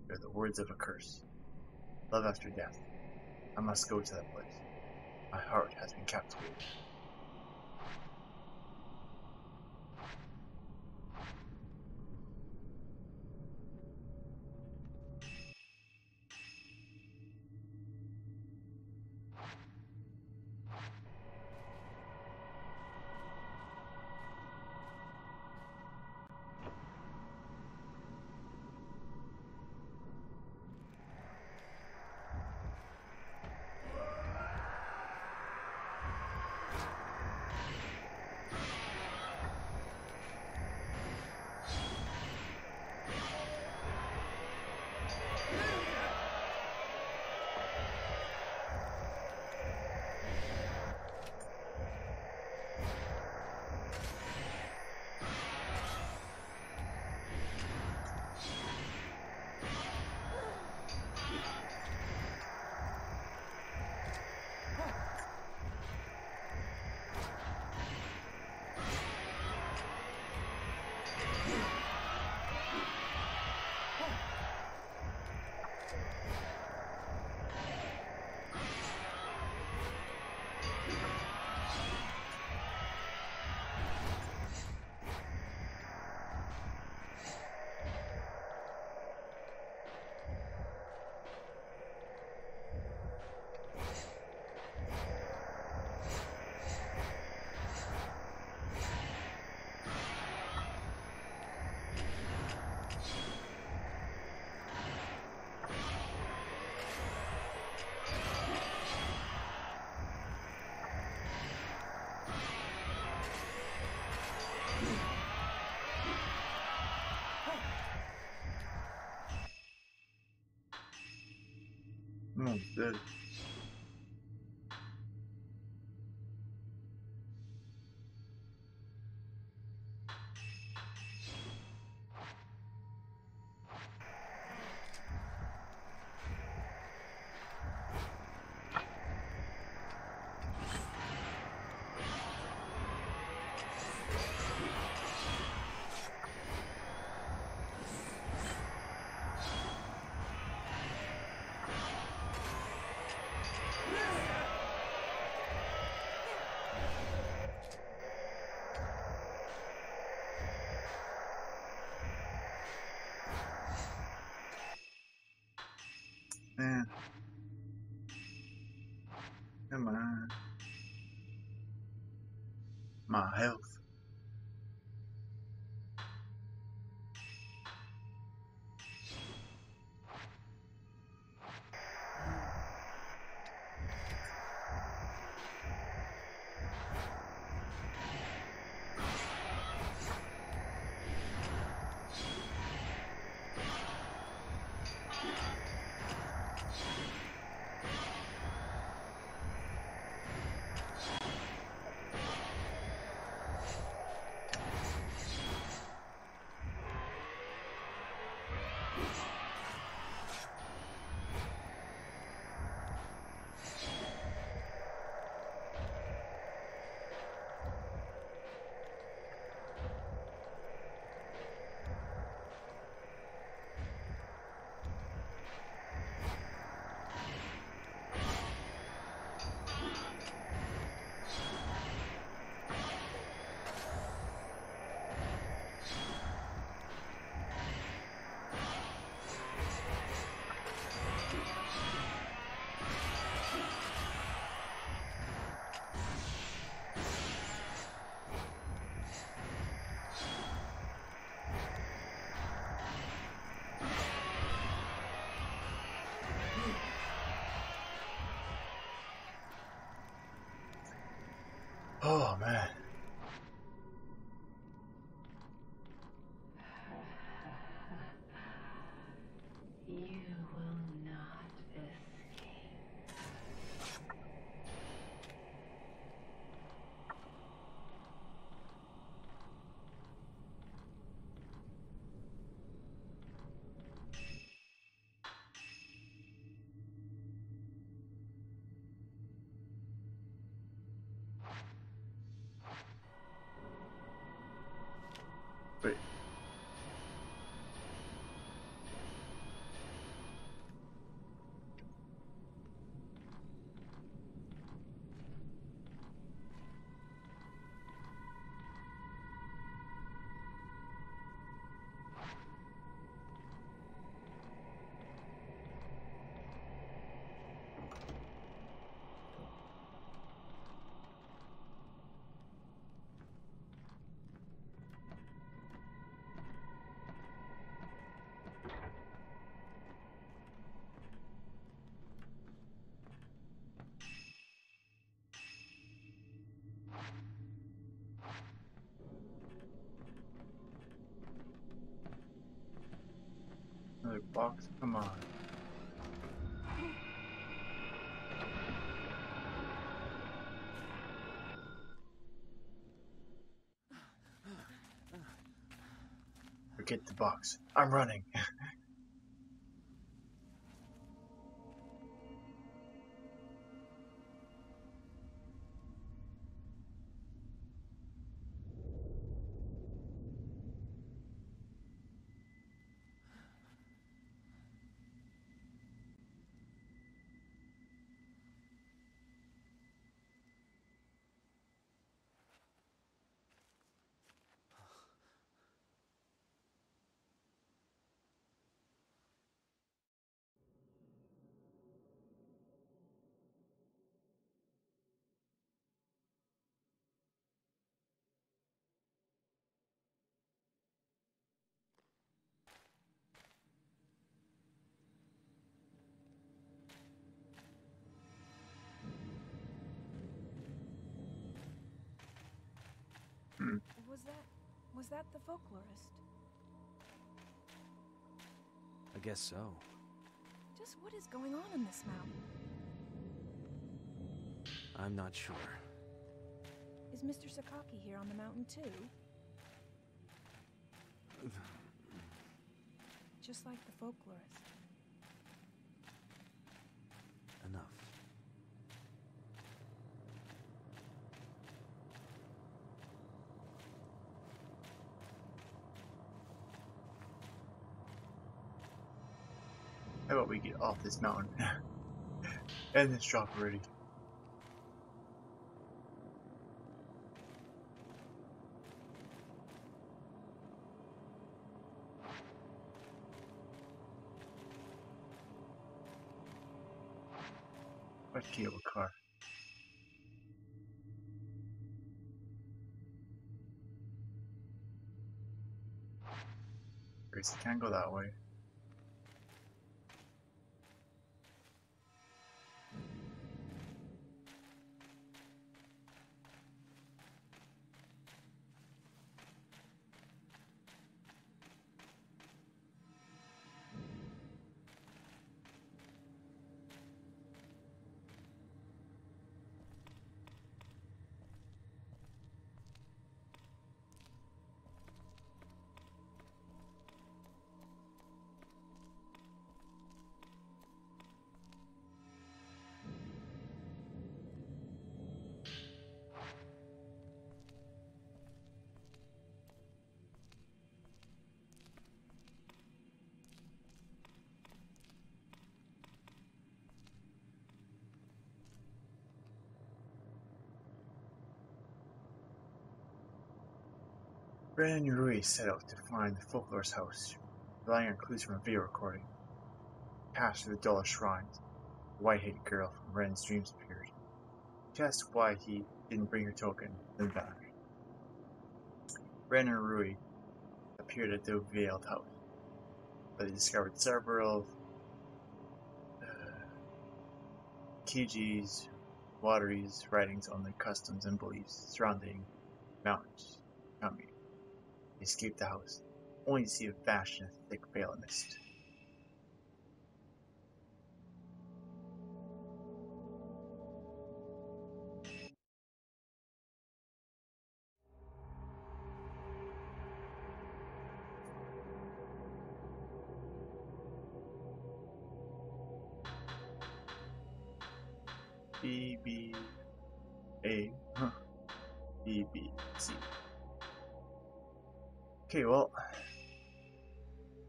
They are the words of a curse. Love after death. I must go to that place. My heart has been captivated. Almost dead. Man. Come on. My health. Oh man. You will not escape. Wait. Another box, come on. Forget the box. I'm running. Was that the folklorist? I guess so. Just what is going on in this mountain? I'm not sure. Is Mr. Sakaki here on the mountain too? Just like the folklorist. Enough. How about we get off this mountain? End this drop already. What cable car? Grace, I can't go that way. Ren and Rui set out to find the folklorist's house, relying on clues from a video recording. Past through the duller shrines, a white-haired girl from Ren's dreams appeared. She asked why he didn't bring her token, then vanished. Ren and Rui appeared at the veiled house, but they discovered several Kiji's, Watery's writings on the customs and beliefs surrounding mountains. They escaped the house, only to see it vanish in a thick veil of mist. BBA, BBC. Okay, well,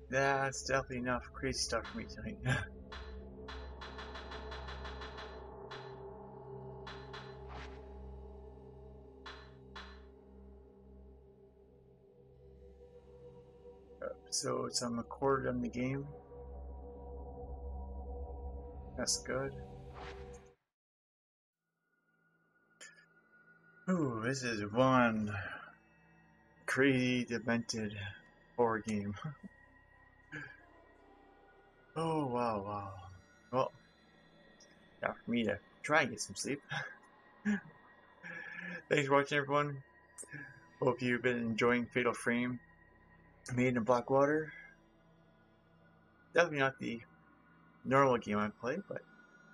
that's definitely enough crazy stuff for me tonight. Episodes recorded on the game. That's good. Ooh, this is one crazy, demented horror game. Oh, wow. Well, yeah, for me to try and get some sleep. Thanks for watching, everyone. Hope you've been enjoying Fatal Frame, Maiden in Blackwater. Definitely not the normal game I play, but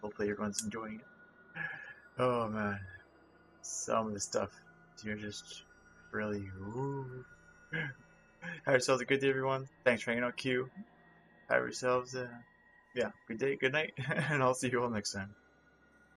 hopefully everyone's enjoying it. Oh man, some of the stuff here just really. Ooh. Have yourselves a good day, everyone. Thanks for hanging out, Q. Have yourselves, good day, good night, and I'll see you all next time.